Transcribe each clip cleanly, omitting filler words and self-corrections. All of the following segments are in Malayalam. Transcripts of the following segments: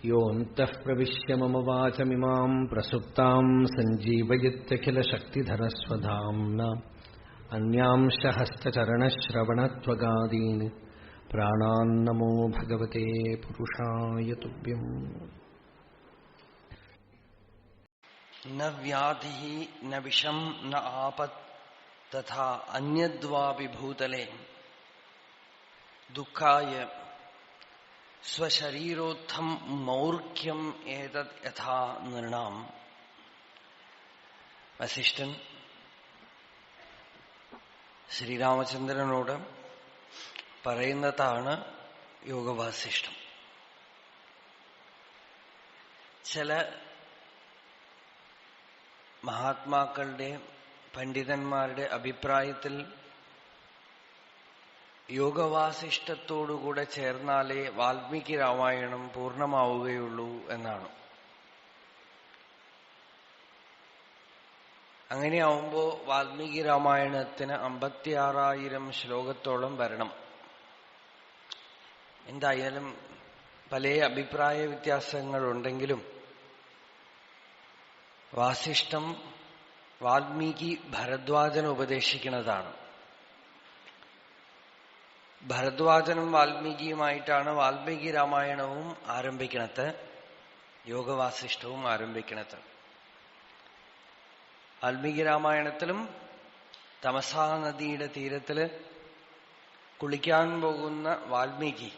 योऽन्तः प्रविश्य मम वाचमिमाम् प्रसुप्ताम् सञ्जीवयत्यखिलशक्तिधरस्वधाम्ना अन्यांश हस्तचरणश्रवणत्वगादीन् प्राणान्नमो भगवते पुरुषाय तुभ्यम्। न व्याधिः न विषम् न आपत् तथा अन्यद्वापि भूतले दुःखाय स्वशरीरोत्थं മൗർഖ്യം ഏതത് യഥാ നൃണാം. വസിഷ്ഠൻ ശ്രീരാമചന്ദ്രനോട് പറയുന്നതാണ് യോഗവാസിഷ്ഠം. ചില മഹാത്മാക്കളുടെ പണ്ഡിതന്മാരുടെ അഭിപ്രായത്തിൽ യോഗവാസിഷ്ഠത്തോടുകൂടെ ചേർന്നാലേ വാൽമീകി രാമായണം പൂർണ്ണമാവുകയുള്ളൂ എന്നാണ്. അങ്ങനെയാവുമ്പോ വാൽമീകി രാമായണത്തിന് 56,000 ശ്ലോകത്തോളം വരണം. എന്തായാലും പല അഭിപ്രായ വ്യത്യാസങ്ങളുണ്ടെങ്കിലും വാസിഷ്ഠം വാൽമീകി ഭരദ്വാജന് ഉപദേശിക്കുന്നതാണ്. ഭരദ്വാജനും വാൽമീകിയുമായിട്ടാണ് വാൽമീകി രാമായണവും ആരംഭിക്കുന്നത്, യോഗവാസിഷ്ഠവും ആരംഭിക്കുന്നത്. വാൽമീകി രാമായണത്തിലും തമസാ നദിയുടെ തീരത്തില് കുളിക്കാൻ പോകുന്ന വാൽമീകി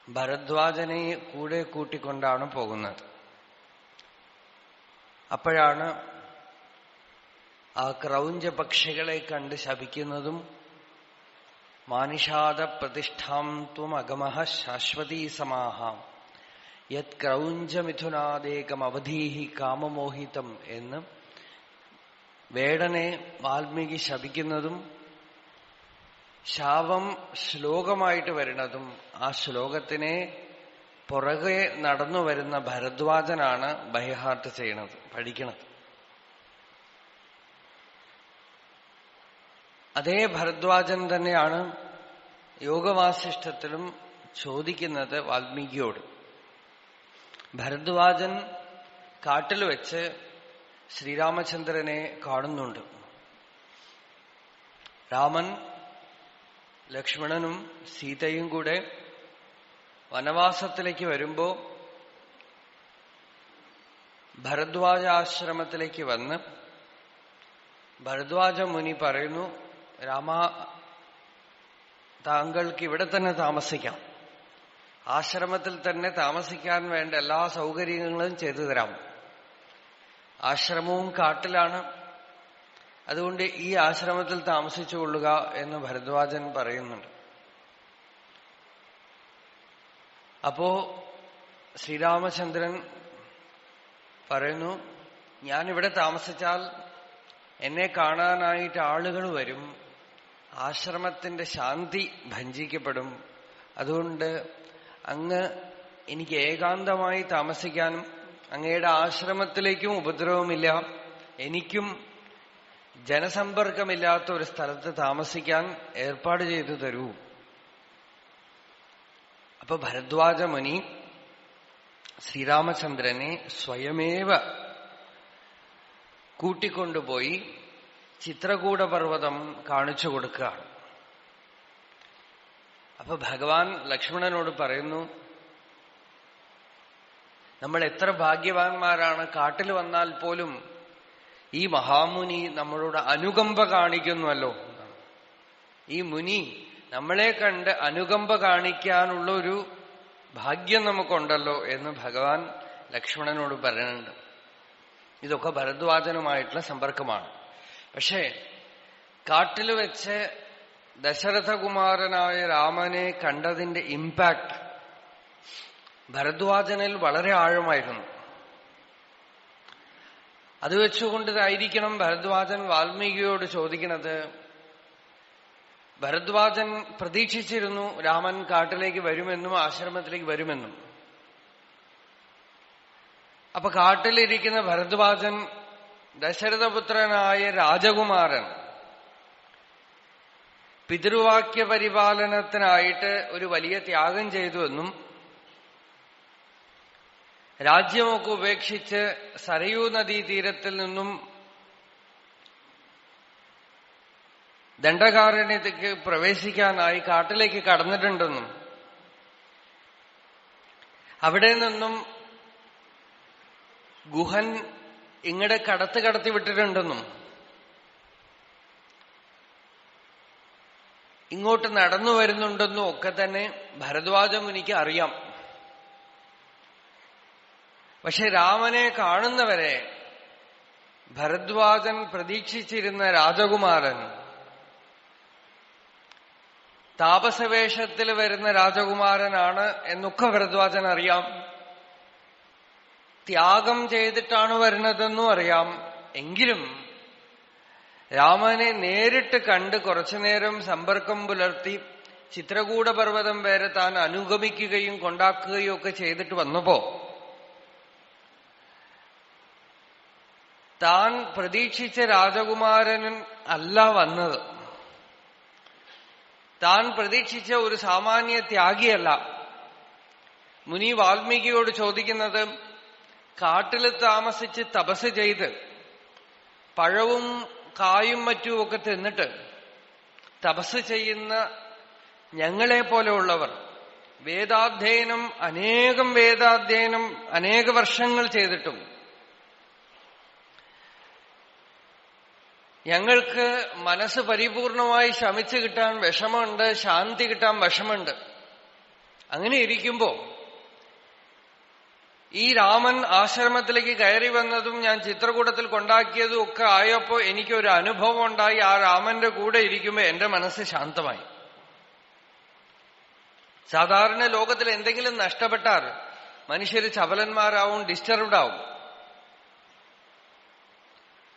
ഭരദ്വാജനെ കൂടെ കൂട്ടിക്കൊണ്ടാണ് പോകുന്നത്. അപ്പോഴാണ് ആ ക്രൗഞ്ച പക്ഷികളെ കണ്ട് ശപിക്കുന്നതും മാനിഷാദ പ്രതിഷ്ഠാം ത്വം അഗമഃ ശാശ്വതീ സമാഹ യത് ക്രൗഞ്ചമിഥുനാദേകം അവധീഹി കാമമോഹിതം എന്ന് വേടനെ വാൽമീകി ശപിക്കുന്നതും ശാപം ശ്ലോകമായിട്ട് വരുന്നതും ആ ശ്ലോകത്തിനെ പുറകെ നടന്നു വരുന്ന ഭരദ്വാജനാണ് ബൈഹാർട്ട് ചെയ്യണത്, പഠിക്കണത്. അതേ ഭരദ്വാജൻ തന്നെയാണ് യോഗവാസിഷ്ഠത്തിലും ചോദിക്കുന്നത് വാൽമീകിയോട്. ഭരദ്വാജൻ കാട്ടിൽ വെച്ച് ശ്രീരാമചന്ദ്രനെ കാണുന്നുണ്ട്. രാമൻ ലക്ഷ്മണനും സീതയും കൂടെ വനവാസത്തിലേക്ക് വരുമ്പോ ഭരദ്വാജാശ്രമത്തിലേക്ക് വന്ന് ഭരദ്വാജ മുനി പറയുന്നു, രാമ, താങ്കൾക്ക് ഇവിടെ തന്നെ താമസിക്കാം, ആശ്രമത്തിൽ തന്നെ താമസിക്കാൻ വേണ്ട എല്ലാ സൗകര്യങ്ങളും ചെയ്തു തരാം. ആശ്രമവും കാട്ടിലാണ്, അതുകൊണ്ട് ഈ ആശ്രമത്തിൽ താമസിച്ചുകൊള്ളുക എന്ന് ഭരദ്വാജൻ പറയുന്നുണ്ട്. അപ്പോ ശ്രീരാമചന്ദ്രൻ പറയുന്നു, ഞാനിവിടെ താമസിച്ചാൽ എന്നെ കാണാനായിട്ട് ആളുകൾ വരും, ആശ്രമത്തിന്റെ ശാന്തി ഭഞ്ജിക്കപ്പെടും. അതുകൊണ്ട് അങ്ങ് എനിക്ക് ഏകാന്തമായി താമസിക്കാനും അങ്ങയുടെ ആശ്രമത്തിലേക്കും ഉപദ്രവമില്ല, എനിക്കും ജനസമ്പർക്കമില്ലാത്ത ഒരു സ്ഥലത്ത് താമസിക്കാൻ ഏർപ്പാട് ചെയ്തു തരൂ. അപ്പൊ ഭരദ്വാജ മുനി ശ്രീരാമചന്ദ്രനെ സ്വയമേവ കൂട്ടിക്കൊണ്ടുപോയി ചിത്രകൂടപർവ്വതം കാണിച്ചു കൊടുക്കുകയാണ്. അപ്പൊ ഭഗവാൻ ലക്ഷ്മണനോട് പറയുന്നു, നമ്മൾ എത്ര ഭാഗ്യവാന്മാരാണ്, കാട്ടിൽ വന്നാൽ പോലും ഈ മഹാമുനി നമ്മളോട് അനുകമ്പ കാണിക്കുന്നുവല്ലോ. ഈ മുനി നമ്മളെ കണ്ട് അനുകമ്പ കാണിക്കാനുള്ള ഒരു ഭാഗ്യം നമുക്കുണ്ടല്ലോ എന്ന് ഭഗവാൻ ലക്ഷ്മണനോട് പറയുന്നുണ്ട്. ഇതൊക്കെ ഭരദ്വാജനുമായിട്ടുള്ള സമ്പർക്കമാണ്. പക്ഷേ കാട്ടിൽ വെച്ച് ദശരഥകുമാരനായ രാമനെ കണ്ടതിന്റെ ഇമ്പാക്ട് ഭരദ്വാജനിൽ വളരെ ആഴമായിരുന്നു. അത് വെച്ചുകൊണ്ടതായിരിക്കണം ഭരദ്വാജൻ വാൽമീകിയോട് ചോദിക്കുന്നത്. ഭരദ്വാജൻ പ്രതീക്ഷിച്ചിരുന്നു രാമൻ കാട്ടിലേക്ക് വരുമെന്നും ആശ്രമത്തിലേക്ക് വരുമെന്നും. അപ്പൊ കാട്ടിലിരിക്കുന്ന ഭരദ്വാജൻ ദശരഥപുത്രനായ രാജകുമാരൻ പിതൃവാക്യ പരിപാലനത്തിനായിട്ട് ഒരു വലിയ ത്യാഗം ചെയ്തുവെന്നും രാജ്യമൊക്കെ ഉപേക്ഷിച്ച് സരയൂ നദീതീരത്തിൽ നിന്നും ദണ്ഡകാരണ്യത്തേക്ക് പ്രവേശിക്കാനായി കാട്ടിലേക്ക് കടന്നിട്ടുണ്ടെന്നും അവിടെ നിന്നും ഗുഹൻ ഇങ്ങടെ കടത്തി വിട്ടിട്ടുണ്ടെന്നും ഇങ്ങോട്ട് നടന്നു വരുന്നുണ്ടെന്നും ഒക്കെ തന്നെ ഭരദ്വാജ മുനിക്ക് അറിയാം. പക്ഷെ രാമനെ കാണുന്നവരെ ഭരദ്വാജൻ പ്രതീക്ഷിച്ചിരുന്ന രാജകുമാരൻ, താപസവേഷത്തിൽ വരുന്ന രാജകുമാരനാണ് എന്നൊക്കെ ഭരദ്വാജൻ അറിയാം. ത്യാഗം ചെയ്തിട്ടാണ് വരുന്നതെന്നും അറിയാം. എങ്കിലും രാമനെ നേരിട്ട് കണ്ട് കുറച്ചുനേരം സമ്പർക്കം പുലർത്തി ചിത്രകൂടപർവ്വതം വരെ താൻ അനുഗമിക്കുകയും കൊണ്ടാക്കുകയും ഒക്കെ ചെയ്തിട്ട് വന്നപ്പോ താൻ പ്രതീക്ഷിച്ച രാജകുമാരൻ അല്ല വന്നത്. താൻ പ്രതീക്ഷിച്ച ഒരു സാമാന്യ ത്യാഗിയല്ല. മുനി വാൽമീകിയോട് ചോദിക്കുന്നത്, കാട്ടിൽ താമസിച്ച് തപസ് ചെയ്ത് പഴവും കായും മറ്റുമൊക്കെ തിന്നിട്ട് തപസ് ചെയ്യുന്ന ഞങ്ങളെ പോലെയുള്ളവർ, വേദാധ്യയനം അനേക വർഷങ്ങൾ ചെയ്തിട്ടും ഞങ്ങൾക്ക് മനസ്സ് പരിപൂർണമായി ശമിച്ചു കിട്ടാൻ വിഷമമുണ്ട്, ശാന്തി കിട്ടാൻ വിഷമമുണ്ട്. അങ്ങനെ ഇരിക്കുമ്പോ ഈ രാമൻ ആശ്രമത്തിലേക്ക് കയറി വന്നതും ഞാൻ ചിത്രകൂടത്തിൽ കൊണ്ടാക്കിയതും ഒക്കെ ആയപ്പോ എനിക്കൊരു അനുഭവം ഉണ്ടായി. ആ രാമന്റെ കൂടെ ഇരിക്കുമ്പോ എന്റെ മനസ്സ് ശാന്തമായി. സാധാരണ ലോകത്തിൽ എന്തെങ്കിലും നഷ്ടപ്പെട്ടാൽ മനുഷ്യര് ചപലന്മാരാവും, ഡിസ്റ്റർബ്ഡ് ആവും.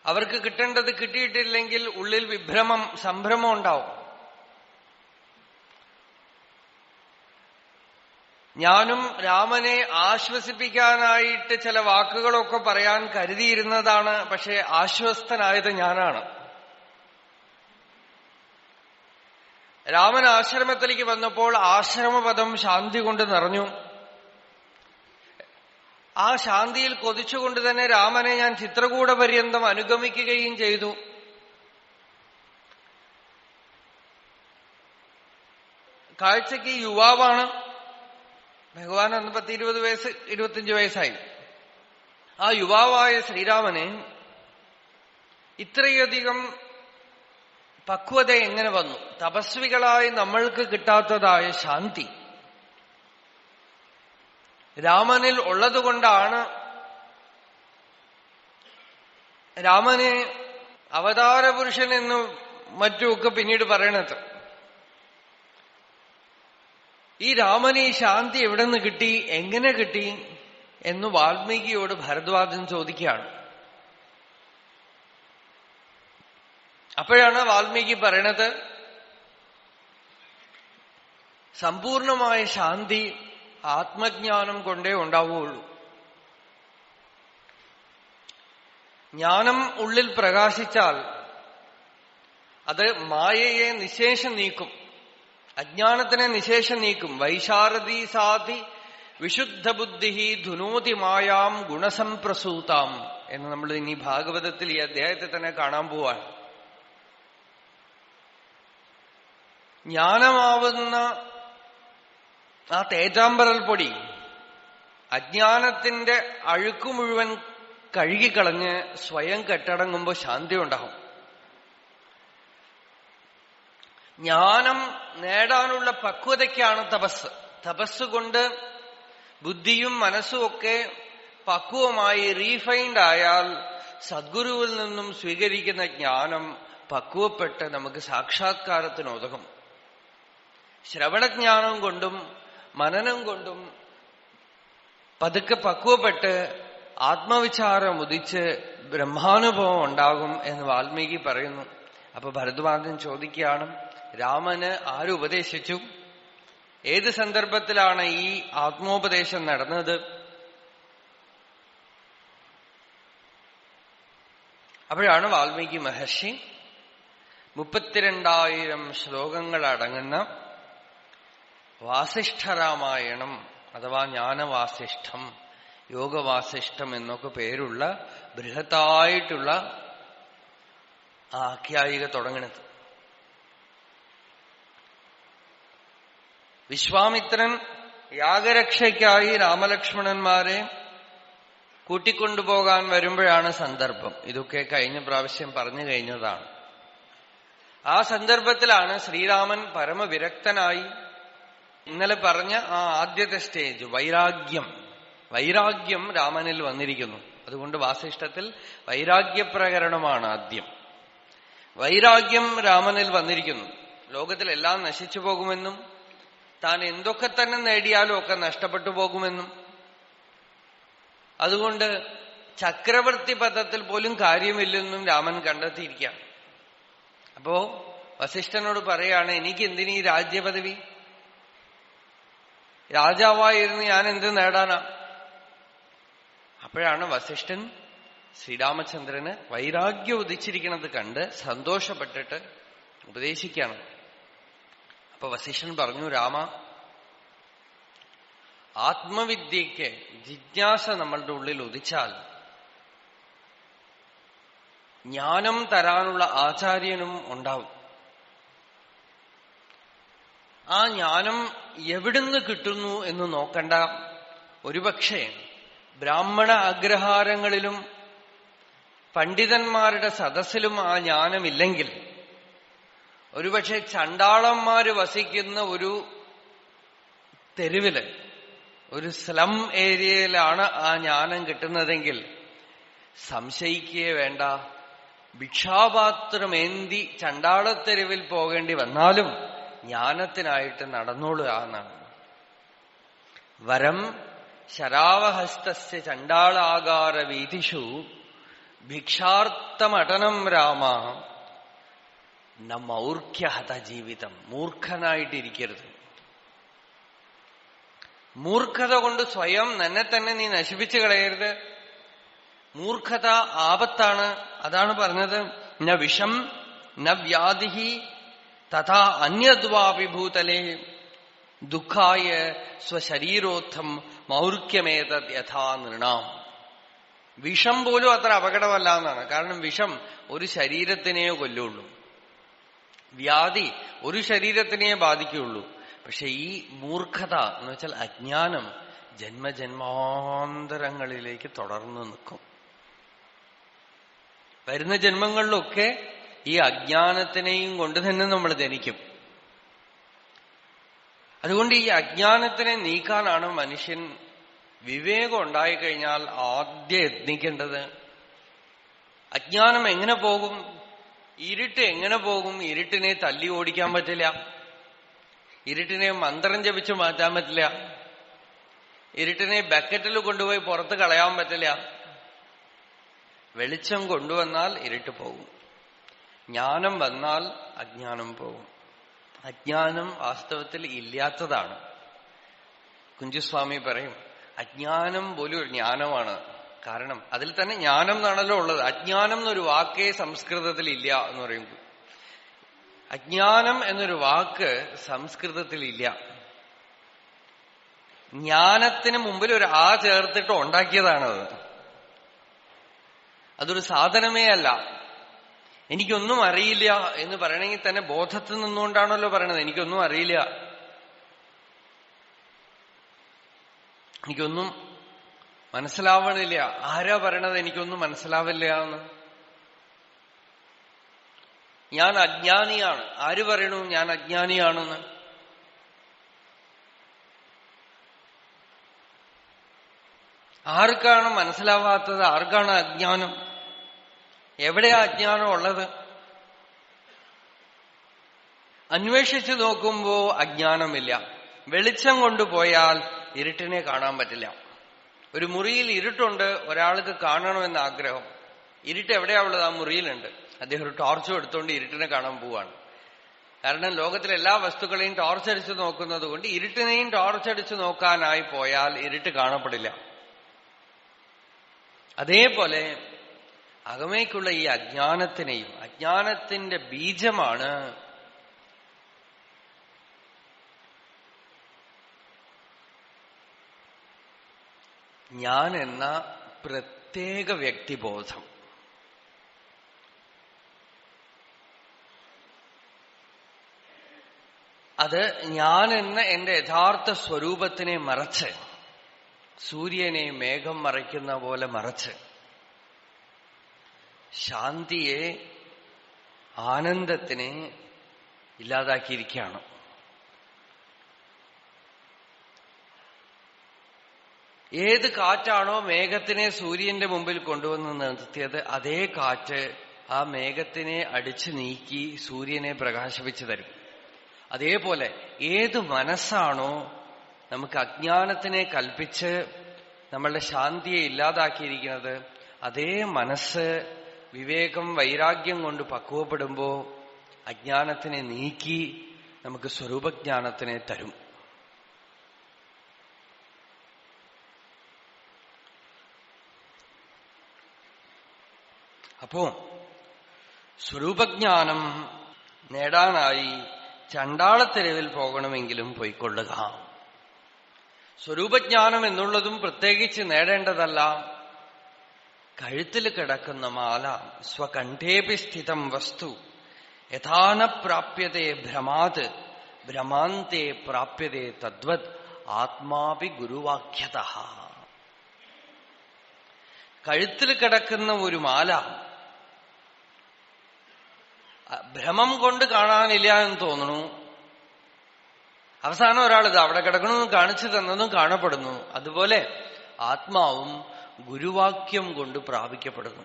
അവർക്ക് കിട്ടേണ്ടത് കിട്ടിയിട്ടില്ലെങ്കിൽ ഉള്ളിൽ വിഭ്രമം, സംഭ്രമം ഉണ്ടാവും. ഞാനും രാമനെ ആശ്വസിപ്പിക്കാനായിട്ട് ചില വാക്കുകളൊക്കെ പറയാൻ കരുതിയിരുന്നതാണ്. പക്ഷെ ആശ്വസ്തനായത് ഞാനാണ്. രാമൻ ആശ്രമത്തിലേക്ക് വന്നപ്പോൾ ആശ്രമപദം ശാന്തി കൊണ്ട് നിറഞ്ഞു. ആ ശാന്തിയിൽ കൊതിച്ചുകൊണ്ട് തന്നെ രാമനെ ഞാൻ ചിത്രകൂടപര്യന്തം അനുഗമിക്കുകയും ചെയ്തു. കാഴ്ചയ്ക്ക് യുവാവാണ്. ഭഗവാൻ അന്ന് 10-20 വയസ്സ്, 25 വയസ്സായി. ആ യുവാവായ ശ്രീരാമനെ ഇത്രയധികം പക്വത എങ്ങനെ വന്നു? തപസ്വികളായി നമ്മൾക്ക് കിട്ടാത്തതായ ശാന്തി രാമനിൽ ഉള്ളതുകൊണ്ടാണ് രാമനെ അവതാരപുരുഷൻ എന്ന് മറ്റുമൊക്കെ പിന്നീട് പറയണത്. ഈ രാമന് ഈ ശാന്തി എവിടെ നിന്ന് കിട്ടി, എങ്ങനെ കിട്ടി എന്ന് വാൽമീകിയോട് ഭരദ്വാജൻ ചോദിക്കുകയാണ്. അപ്പോഴാണ് വാൽമീകി പറയണത്, സമ്പൂർണമായ ശാന്തി ആത്മജ്ഞാനം കൊണ്ടേ ഉണ്ടാവുകയുള്ളൂ. ജ്ഞാനം ഉള്ളിൽ പ്രകാശിച്ചാൽ അത് മായയെ നിശേഷം നീക്കും, അജ്ഞാനത്തിനെ നിശേഷം നീക്കും. വൈശാരദി സാധി വിശുദ്ധ ബുദ്ധി ധുനോതി മായാം ഗുണസംപ്രസൂതാം എന്ന് നമ്മൾ ഇനി ഭാഗവതത്തിൽ ഈ അധ്യായത്തെ തന്നെ കാണാൻ പോവാണ്. ജ്ഞാനമാവുന്ന ആ തേജാമ്പരൽ പൊടി അജ്ഞാനത്തിന്റെ അഴുക്കു മുഴുവൻ കഴുകിക്കളഞ്ഞ് സ്വയം കെട്ടടങ്ങുമ്പോൾ ശാന്തി ഉണ്ടാകും. ജ്ഞാനം നേടാനുള്ള പക്വതയ്ക്കാണ് തപസ്. തപസ്സുകൊണ്ട് ബുദ്ധിയും മനസ്സുമൊക്കെ പക്വമായി റീഫൈൻഡ് ആയാൽ സദ്ഗുരുവിൽ നിന്നും സ്വീകരിക്കുന്ന ജ്ഞാനം പക്വപ്പെട്ട് നമുക്ക് സാക്ഷാത്കാരത്തിന് ഉതകും. ശ്രവണജ്ഞാനം കൊണ്ടും മനനം കൊണ്ടും പതുക്കെ പക്വപ്പെട്ട് ആത്മവിചാരം ഉദിച്ച് ബ്രഹ്മാനുഭവം ഉണ്ടാകും എന്ന് വാൽമീകി പറയുന്നു. അപ്പൊ ഭരദ്വാജൻ ചോദിക്കുകയാണ്, രാമന് ആരുപദേശിച്ചു? ഏത് സന്ദർഭത്തിലാണ് ഈ ആത്മോപദേശം നടന്നത്? അപ്പോഴാണ് വാൽമീകി മഹർഷി 32,000 ശ്ലോകങ്ങൾ അടങ്ങുന്ന വാസിഷ്ഠരാമായണം അഥവാ ജ്ഞാനവാസിഷ്ഠം യോഗവാസിഷ്ഠം എന്നൊക്കെ പേരുള്ള ബൃഹത്തായിട്ടുള്ള ആഖ്യായിക തുടങ്ങണത്. വിശ്വാമിത്രൻ യാഗരക്ഷയ്ക്കായി രാമലക്ഷ്മണന്മാരെ കൂട്ടിക്കൊണ്ടുപോകാൻ വരുമ്പോഴാണ് സന്ദർഭം. ഇതൊക്കെ കഴിഞ്ഞ പ്രാവശ്യം പറഞ്ഞു കഴിഞ്ഞതാണ്. ആ സന്ദർഭത്തിലാണ് ശ്രീരാമൻ പരമവിരക്തനായി ഇന്നലെ പറഞ്ഞ ആ ആദ്യത്തെ സ്റ്റേജ് വൈരാഗ്യം രാമനിൽ വന്നിരിക്കുന്നു. അതുകൊണ്ട് വാസിഷ്ഠത്തിൽ വൈരാഗ്യപ്രകരണമാണ് ആദ്യം. വൈരാഗ്യം രാമനിൽ വന്നിരിക്കുന്നു. ലോകത്തിലെല്ലാം നശിച്ചു പോകുമെന്നും താൻ എന്തൊക്കെ തന്നെ നേടിയാലും ഒക്കെ നഷ്ടപ്പെട്ടു പോകുമെന്നും അതുകൊണ്ട് ചക്രവർത്തി പദത്തിൽ പോലും കാര്യമില്ലെന്നും രാമൻ കണ്ടെത്തിയിരിക്കുകയാണ്. അപ്പോ വസിഷ്ഠനോട് പറയാണ്, എനിക്ക് എന്തിനീ രാജ്യപദവി? രാജാവായിരുന്നു ഞാൻ എന്ത് നേടാനാ? അപ്പോഴാണ് വസിഷ്ഠൻ ശ്രീരാമചന്ദ്രന് വൈരാഗ്യം ഉദിച്ചിരിക്കുന്നത് കണ്ട് സന്തോഷപ്പെട്ടിട്ട് ഉപദേശിക്കുകയാണ്. അപ്പൊ വസിഷ്ഠൻ പറഞ്ഞു, രാമ, ആത്മവിദ്യയ്ക്ക് ജിജ്ഞാസ നമ്മളുടെ ഉള്ളിൽ ഉദിച്ചാൽ ജ്ഞാനം തരാനുള്ള ആചാര്യനും ഉണ്ടാവും. ആ ജ്ഞാനം എവിടുന്ന് കിട്ടുന്നു എന്ന് നോക്കണ്ട. ഒരുപക്ഷെ ബ്രാഹ്മണ അഗ്രഹാരങ്ങളിലും പണ്ഡിതന്മാരുടെ സദസ്സിലും ആ ജ്ഞാനമില്ലെങ്കിൽ ഒരുപക്ഷെ ചണ്ടാളന്മാര് വസിക്കുന്ന ഒരു തെരുവില്, ഒരു സ്ലം ഏരിയയിലാണ് ആ ജ്ഞാനം കിട്ടുന്നതെങ്കിൽ സംശയിക്കുകയേ വേണ്ട. ഭിക്ഷാപാത്രമേന്തി ചണ്ടാളത്തെരുവിൽ പോകേണ്ടി വന്നാലും ജ്ഞാനത്തിനായിട്ട് നടന്നോളുക എന്നാണ്. വരം ശരാവഹസ്തസ്യ ചണ്ടാളാകാര വീഥിഷു ഭിക്ഷാർത്ഥമടനം രാമ ന മൗർഖ്യഹത ജീവിതം. മൂർഖനായിട്ടിരിക്കരുത്. മൂർഖത കൊണ്ട് സ്വയം തന്നെ തന്നെ നീ നശിപ്പിച്ചു കളയരുത്. മൂർഖത ആപത്താണ്. അതാണ് പറഞ്ഞത്, ന വിഷം ന വ്യാധി തഥാ അന്യദ്വാപി ഭൂതലേ ദുഃഖായ സ്വശരീരോത്ഥം മൗർഖ്യമേതത് യഥാ നൃണാം. വിഷം പോലും അത്ര അപകടമല്ല എന്നാണ്. കാരണം വിഷം ഒരു ശരീരത്തിനെയോ കൊല്ലുള്ളൂ, വ്യാധി ഒരു ശരീരത്തിനെ ബാധിക്കുകയുള്ളൂ. പക്ഷെ ഈ മൂർഖത എന്ന് വെച്ചാൽ അജ്ഞാനം ജന്മജന്മാന്തരങ്ങളിലേക്ക് തുടർന്നു നിൽക്കും. വരുന്ന ജന്മങ്ങളിലൊക്കെ ഈ അജ്ഞാനത്തിനെയും കൊണ്ട് തന്നെ നമ്മൾ ജനിക്കും. അതുകൊണ്ട് ഈ അജ്ഞാനത്തിനെ നീക്കാനാണ് മനുഷ്യൻ വിവേകം ഉണ്ടായിക്കഴിഞ്ഞാൽ ആദ്യം യത്നിക്കേണ്ടത്. അജ്ഞാനം എങ്ങനെ പോകും? ഇരുട്ട് എങ്ങനെ പോകും? ഇരുട്ടിനെ തല്ലി ഓടിക്കാൻ പറ്റില്ല. ഇരുട്ടിനെ മന്ത്രം ജപിച്ച് മാറ്റാൻ പറ്റില്ല. ഇരുട്ടിനെ ബക്കറ്റിൽ കൊണ്ടുപോയി പുറത്ത് കളയാൻ പറ്റില്ല. വെളിച്ചം കൊണ്ടുവന്നാൽ ഇരുട്ട് പോകും. ജ്ഞാനം വന്നാൽ അജ്ഞാനം പോകും. അജ്ഞാനം വാസ്തവത്തിൽ ഇല്ലാത്തതാണ്. കുഞ്ചുസ്വാമി പറയും, അജ്ഞാനം പോലും ഒരു ജ്ഞാനമാണ്. കാരണം അതിൽ തന്നെ ജ്ഞാനം എന്നാണല്ലോ ഉള്ളത്. അജ്ഞാനം എന്നൊരു വാക്കേ സംസ്കൃതത്തിൽ ഇല്ല എന്ന് പറയും. അജ്ഞാനം എന്നൊരു വാക്ക് സംസ്കൃതത്തിൽ ഇല്ല. ജ്ഞാനത്തിന് മുമ്പിൽ ഒരു ആ ചേർത്തിട്ട് ഉണ്ടാക്കിയതാണത്. അതൊരു സാധനമേ അല്ല. എനിക്കൊന്നും അറിയില്ല എന്ന് പറയണമെങ്കിൽ തന്നെ ബോധത്തിൽ നിന്നുകൊണ്ടാണല്ലോ പറയണത്. എനിക്കൊന്നും അറിയില്ല, എനിക്കൊന്നും മനസ്സിലാവണില്ല. ആരാ പറയണത് എനിക്കൊന്നും മനസ്സിലാവില്ല എന്ന്? ഞാൻ അജ്ഞാനിയാണ്. ആര് പറയണു ഞാൻ അജ്ഞാനിയാണെന്ന്? ആർക്കാണ് മനസ്സിലാവാത്തത്? ആർക്കാണ് അജ്ഞാനം? എവിടെയാ അജ്ഞാനം ഉള്ളത്? അന്വേഷിച്ചു നോക്കുമ്പോ അജ്ഞാനമില്ല. വെളിച്ചം കൊണ്ടുപോയാൽ ഇരുട്ടിനെ കാണാൻ പറ്റില്ല. ഒരു മുറിയിൽ ഇരുട്ടുണ്ട്, ഒരാൾക്ക് കാണണമെന്ന് ആഗ്രഹം. ഇരുട്ട് എവിടെയാ ഉള്ളത്? ആ മുറിയിലുണ്ട്. അദ്ദേഹം ഒരു ടോർച്ചും എടുത്തുകൊണ്ട് ഇരുട്ടിനെ കാണാൻ പോവാണ്. കാരണം ലോകത്തിലെ എല്ലാ വസ്തുക്കളെയും ടോർച്ചടിച്ച് നോക്കുന്നത് കൊണ്ട് ഇരുട്ടിനെയും ടോർച്ചടിച്ച് നോക്കാനായി പോയാൽ ഇരുട്ട് കാണപ്പെടില്ല. അതേപോലെ അകമേക്കുള്ള ഈ അജ്ഞാനത്തിനെയും, അജ്ഞാനത്തിന്റെ ബീജമാണ് ഞാൻ എന്ന പ്രത്യേക വ്യക്തിബോധം. അത് ഞാൻ എന്ന എന്റെ യഥാർത്ഥ സ്വരൂപത്തിനെ മറച്ച്, സൂര്യനെ മേഘം മറയ്ക്കുന്ന പോലെ മറച്ച്, ശാന്തിയെ, ആനന്ദത്തിനെ ഇല്ലാതാക്കിയിരിക്കുകയാണ്. ഏത് കാറ്റാണോ മേഘത്തിനെ സൂര്യന്റെ മുമ്പിൽ കൊണ്ടുവന്ന് നിർത്തിയത്, അതേ കാറ്റ് ആ മേഘത്തിനെ അടിച്ചു നീക്കി സൂര്യനെ പ്രകാശിപ്പിച്ചു തരും. അതേപോലെ ഏത് മനസ്സാണോ നമുക്ക് അജ്ഞാനത്തിനെ കൽപ്പിച്ച് നമ്മളുടെ ശാന്തിയെ ഇല്ലാതാക്കിയിരിക്കുന്നത്, അതേ മനസ്സ് വിവേകം വൈരാഗ്യം കൊണ്ട് പക്വപ്പെടുമ്പോ അജ്ഞാനത്തിനെ നീക്കി നമുക്ക് സ്വരൂപജ്ഞാനത്തിനെ തരും. അപ്പോ സ്വരൂപജ്ഞാനം നേടാനായി ചണ്ടാളത്തെരുവിൽ പോകണമെങ്കിലും പോയിക്കൊള്ളുക. സ്വരൂപജ്ഞാനം എന്നുള്ളതും പ്രത്യേകിച്ച് നേടേണ്ടതല്ല. കഴുത്തിൽ കിടക്കുന്ന മാല സ്വകണ്ഠേപി സ്ഥിതം വസ്തു യഥാന പ്രാപ്യതേ ഭ്രമാത് ഭ്രമാന്തേ പ്രാപ്യതേ തദ്വത് ആത്മാപി ഗുരുവാക്യത. കഴുത്തിൽ കിടക്കുന്ന ഒരു മാല ഭ്രമം കൊണ്ട് കാണാനില്ല എന്ന് തോന്നുന്നു. അവസാനം ഒരാളിത് അവിടെ കിടക്കണമെന്ന് കാണിച്ചു തന്നതും കാണപ്പെടുന്നു. അതുപോലെ ആത്മാവും ഗുരുവാക്യം കൊണ്ട് പ്രാപിക്കപ്പെടുന്നു.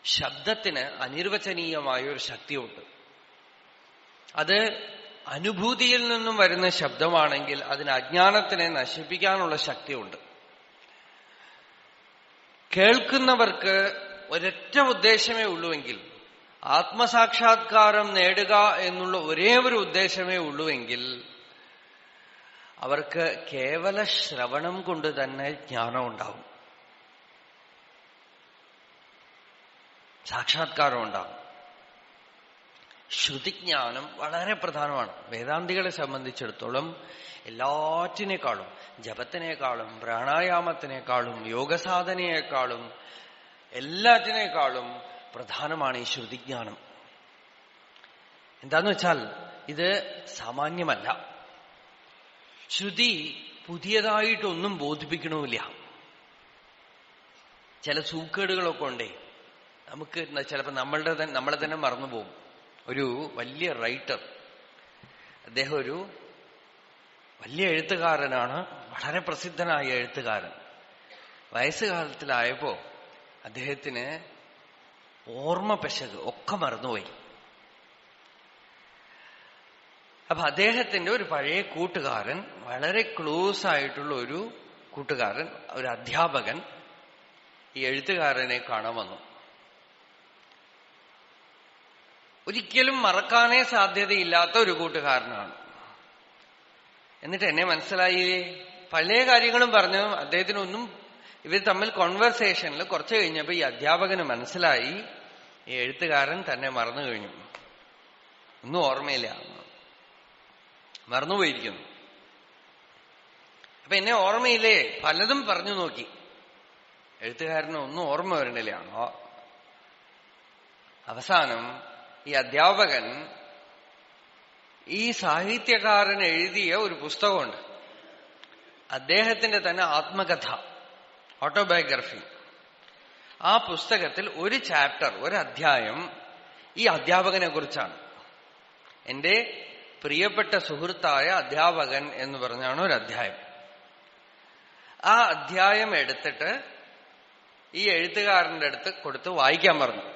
ശബ്ദത്തിന് അനിർവചനീയമായ ഒരു ശക്തിയുണ്ട്. അത് അനുഭൂതിയിൽ നിന്നും വരുന്ന ശബ്ദമാണെങ്കിൽ അതിന് അജ്ഞാനത്തിനെ നശിപ്പിക്കാനുള്ള ശക്തിയുണ്ട്. കേൾക്കുന്നവർക്ക് ഒരൊറ്റ ഉദ്ദേശമേ ഉള്ളുവെങ്കിൽ, ആത്മസാക്ഷാത്കാരം നേടുക എന്നുള്ള ഒരേ ഒരു ഉദ്ദേശമേ ഉള്ളുവെങ്കിൽ, അവർക്ക് കേവല ശ്രവണം കൊണ്ട് തന്നെ ജ്ഞാനം ഉണ്ടാവും, സാക്ഷാത്കാരം ഉണ്ടാവും. ശ്രുതിജ്ഞാനം വളരെ പ്രധാനമാണ്. വേദാന്തികളെ സംബന്ധിച്ചിടത്തോളം എല്ലാറ്റിനേക്കാളും, ജപത്തിനേക്കാളും പ്രാണായാമത്തിനേക്കാളും യോഗസാധനയേക്കാളും എല്ലാറ്റിനേക്കാളും പ്രധാനമാണ് ഈ ശ്രുതിജ്ഞാനം. എന്താന്ന് വെച്ചാൽ ഇത് സാമാന്യമല്ല. ശ്രുതി പുതിയതായിട്ടൊന്നും ബോധിപ്പിക്കണമില്ല. ചില സൂക്കേടുകളൊക്കെ ഉണ്ടേ. നമുക്ക് ചിലപ്പോൾ നമ്മളെ തന്നെ മറന്നുപോകും. ഒരു വലിയ റൈറ്റർ, അദ്ദേഹം ഒരു വലിയ എഴുത്തുകാരനാണ്, വളരെ പ്രസിദ്ധനായ എഴുത്തുകാരൻ. വയസ്സുകാലത്തിലായപ്പോ അദ്ദേഹത്തിന് ഓർമ്മ പെശക് ഒക്കെ മറന്നുപോയി. അപ്പൊ അദ്ദേഹത്തിന്റെ ഒരു പഴയ കൂട്ടുകാരൻ, വളരെ ക്ലോസ് ആയിട്ടുള്ള ഒരു കൂട്ടുകാരൻ, ഒരു അധ്യാപകൻ ഈ എഴുത്തുകാരനെ കാണാൻ വന്നു. ഒരിക്കലും മറക്കാനേ സാധ്യതയില്ലാത്ത ഒരു കൂട്ടുകാരനാണ്. എന്നിട്ട് എന്നെ മനസ്സിലായില്ലേ, പല കാര്യങ്ങളും പറഞ്ഞു. അദ്ദേഹത്തിനൊന്നും, ഇവർ തമ്മിൽ കോൺവെർസേഷനിൽ കുറച്ച് കഴിഞ്ഞപ്പോ ഈ അധ്യാപകന് മനസ്സിലായി ഈ എഴുത്തുകാരൻ തന്നെ മറന്നു കഴിഞ്ഞു, ഒന്നും ഓർമ്മയില്ല, മറന്നുപോയിരിക്കുന്നു. അപ്പൊ എന്നെ ഓർമ്മയില്ലേ, പലതും പറഞ്ഞു നോക്കി, എഴുത്തുകാരന് ഒന്നും ഓർമ്മ വരണില്ല. അവസാനം ഈ അധ്യാപകൻ ഈ സാഹിത്യകാരൻ എഴുതിയ ഒരു പുസ്തകമുണ്ട്, അദ്ദേഹത്തിന്റെ തന്നെ ആത്മകഥ, ഓട്ടോബയോഗ്രഫി. ആ പുസ്തകത്തിൽ ഒരു ചാപ്റ്റർ, ഒരു അധ്യായം ഈ അധ്യാപകനെ കുറിച്ചാണ്. എന്റെ പ്രിയപ്പെട്ട സുഹൃത്തായ അധ്യാപകൻ എന്ന് പറഞ്ഞാണ് ഒരു അധ്യായം. ആ അധ്യായം എടുത്തിട്ട് ഈ എഴുത്തുകാരന്റെ അടുത്ത് കൊടുത്ത് വായിക്കാൻ പറഞ്ഞു.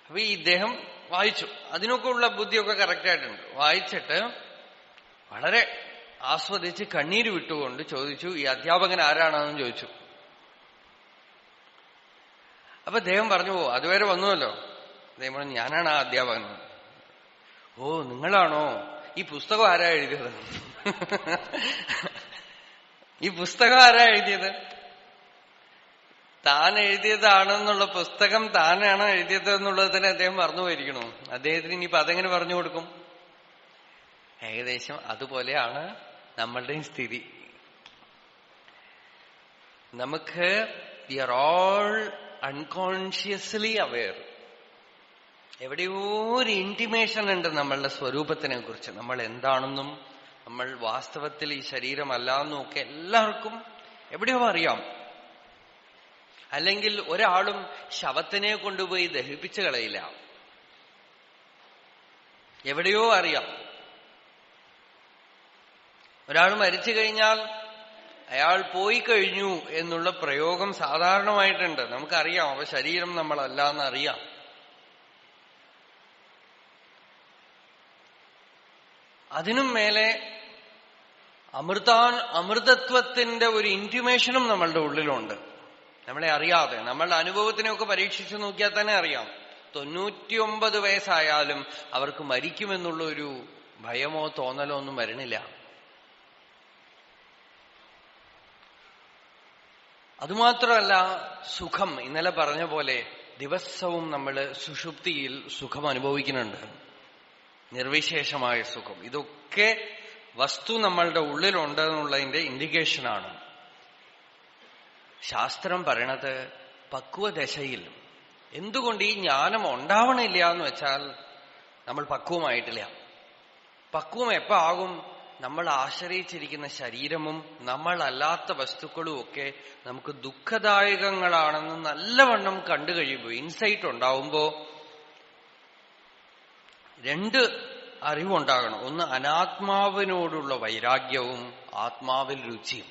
അപ്പൊ ഈ ഇദ്ദേഹം വായിച്ചു. അതിനൊക്കെ ഉള്ള ബുദ്ധിയൊക്കെ കറക്റ്റായിട്ടുണ്ട്. വായിച്ചിട്ട് വളരെ ആസ്വദിച്ച് കണ്ണീര് വിട്ടുകൊണ്ട് ചോദിച്ചു, ഈ അധ്യാപകൻ ആരാണെന്ന് ചോദിച്ചു. അപ്പൊ അദ്ദേഹം പറഞ്ഞു, ഓ അതുവരെ വന്നുവല്ലോ. അദ്ദേഹം പറഞ്ഞു, ഞാനാണ് ആ അധ്യാപകൻ. ഓ നിങ്ങളാണോ? ഈ പുസ്തകം ആരാ എഴുതിയത്? ഈ പുസ്തകം ആരാ എഴുതിയത്? താൻ എഴുതിയതാണെന്നുള്ള പുസ്തകം താനാണ് എഴുതിയത് എന്നുള്ളത് തന്നെ അദ്ദേഹം മറന്നുപോയിരിക്കണു. അദ്ദേഹത്തിന് ഇനിയിപ്പോ അതെങ്ങനെ പറഞ്ഞു കൊടുക്കും? ഏകദേശം അതുപോലെയാണ് നമ്മളുടെയും സ്ഥിതി. നമുക്ക് we are all unconsciously aware. എവിടെയോ ഒരു ഇന്റിമേഷൻ ഉണ്ട് നമ്മളുടെ സ്വരൂപത്തിനെ കുറിച്ച്, നമ്മൾ എന്താണെന്നും നമ്മൾ വാസ്തവത്തിൽ ഈ ശരീരമല്ല എന്നും ഒക്കെ എല്ലാവർക്കും എവിടെയോ അറിയാം. അല്ലെങ്കിൽ ഒരാളും ശവത്തിനെ കൊണ്ടുപോയി ദഹിപ്പിച്ചു കളയില്ല, എവിടെയോ അറിയാം. ഒരാൾ മരിച്ചു കഴിഞ്ഞാൽ അയാൾ പോയി കഴിഞ്ഞു എന്നുള്ള പ്രയോഗം സാധാരണമായിട്ടുണ്ട്. നമുക്കറിയാം അവ ശരീരം നമ്മളല്ല എന്നറിയാം. അതിനും മേലെ അമൃതത്വത്തിന്റെ ഒരു ഇന്റിമേഷനും നമ്മളുടെ ഉള്ളിലുണ്ട്, നമ്മളെ അറിയാതെ. നമ്മളുടെ അനുഭവത്തിനെയൊക്കെ പരീക്ഷിച്ചു നോക്കിയാൽ തന്നെ അറിയാം. 99 വയസ്സായാലും അവർക്ക് മരിക്കുമെന്നുള്ള ഒരു ഭയമോ തോന്നലോ ഒന്നും വരണില്ല. അതുമാത്രമല്ല, സുഖം ഇന്നലെ പറഞ്ഞ പോലെ ദിവസവും നമ്മൾ സുഷുപ്തിയിൽ സുഖം അനുഭവിക്കുന്നുണ്ട്, നിർവിശേഷമായ സുഖം. ഇതൊക്കെ വസ്തു നമ്മളുടെ ഉള്ളിലുണ്ട് എന്നുള്ളതിന്റെ ഇൻഡിക്കേഷനാണ്. ശാസ്ത്രം പറയണത് പക്വദശയിൽ. എന്തുകൊണ്ട് ഈ ജ്ഞാനം ഉണ്ടാവണില്ല എന്ന് വെച്ചാൽ നമ്മൾ പക്വമായിട്ടില്ല. പക്വം എപ്പോ ആകും? നമ്മൾ ആശ്രയിച്ചിരിക്കുന്ന ശരീരവും നമ്മളല്ലാത്ത വസ്തുക്കളും ഒക്കെ നമുക്ക് ദുഃഖദായകങ്ങളാണെന്ന് നല്ലവണ്ണം കണ്ടു കഴിയുമ്പോൾ, ഇൻസൈറ്റ് ഉണ്ടാവുമ്പോ 2 അറിവുണ്ടാകണം. ഒന്ന് അനാത്മാവിനോടുള്ള വൈരാഗ്യവും ആത്മാവിൽ രുചിയും.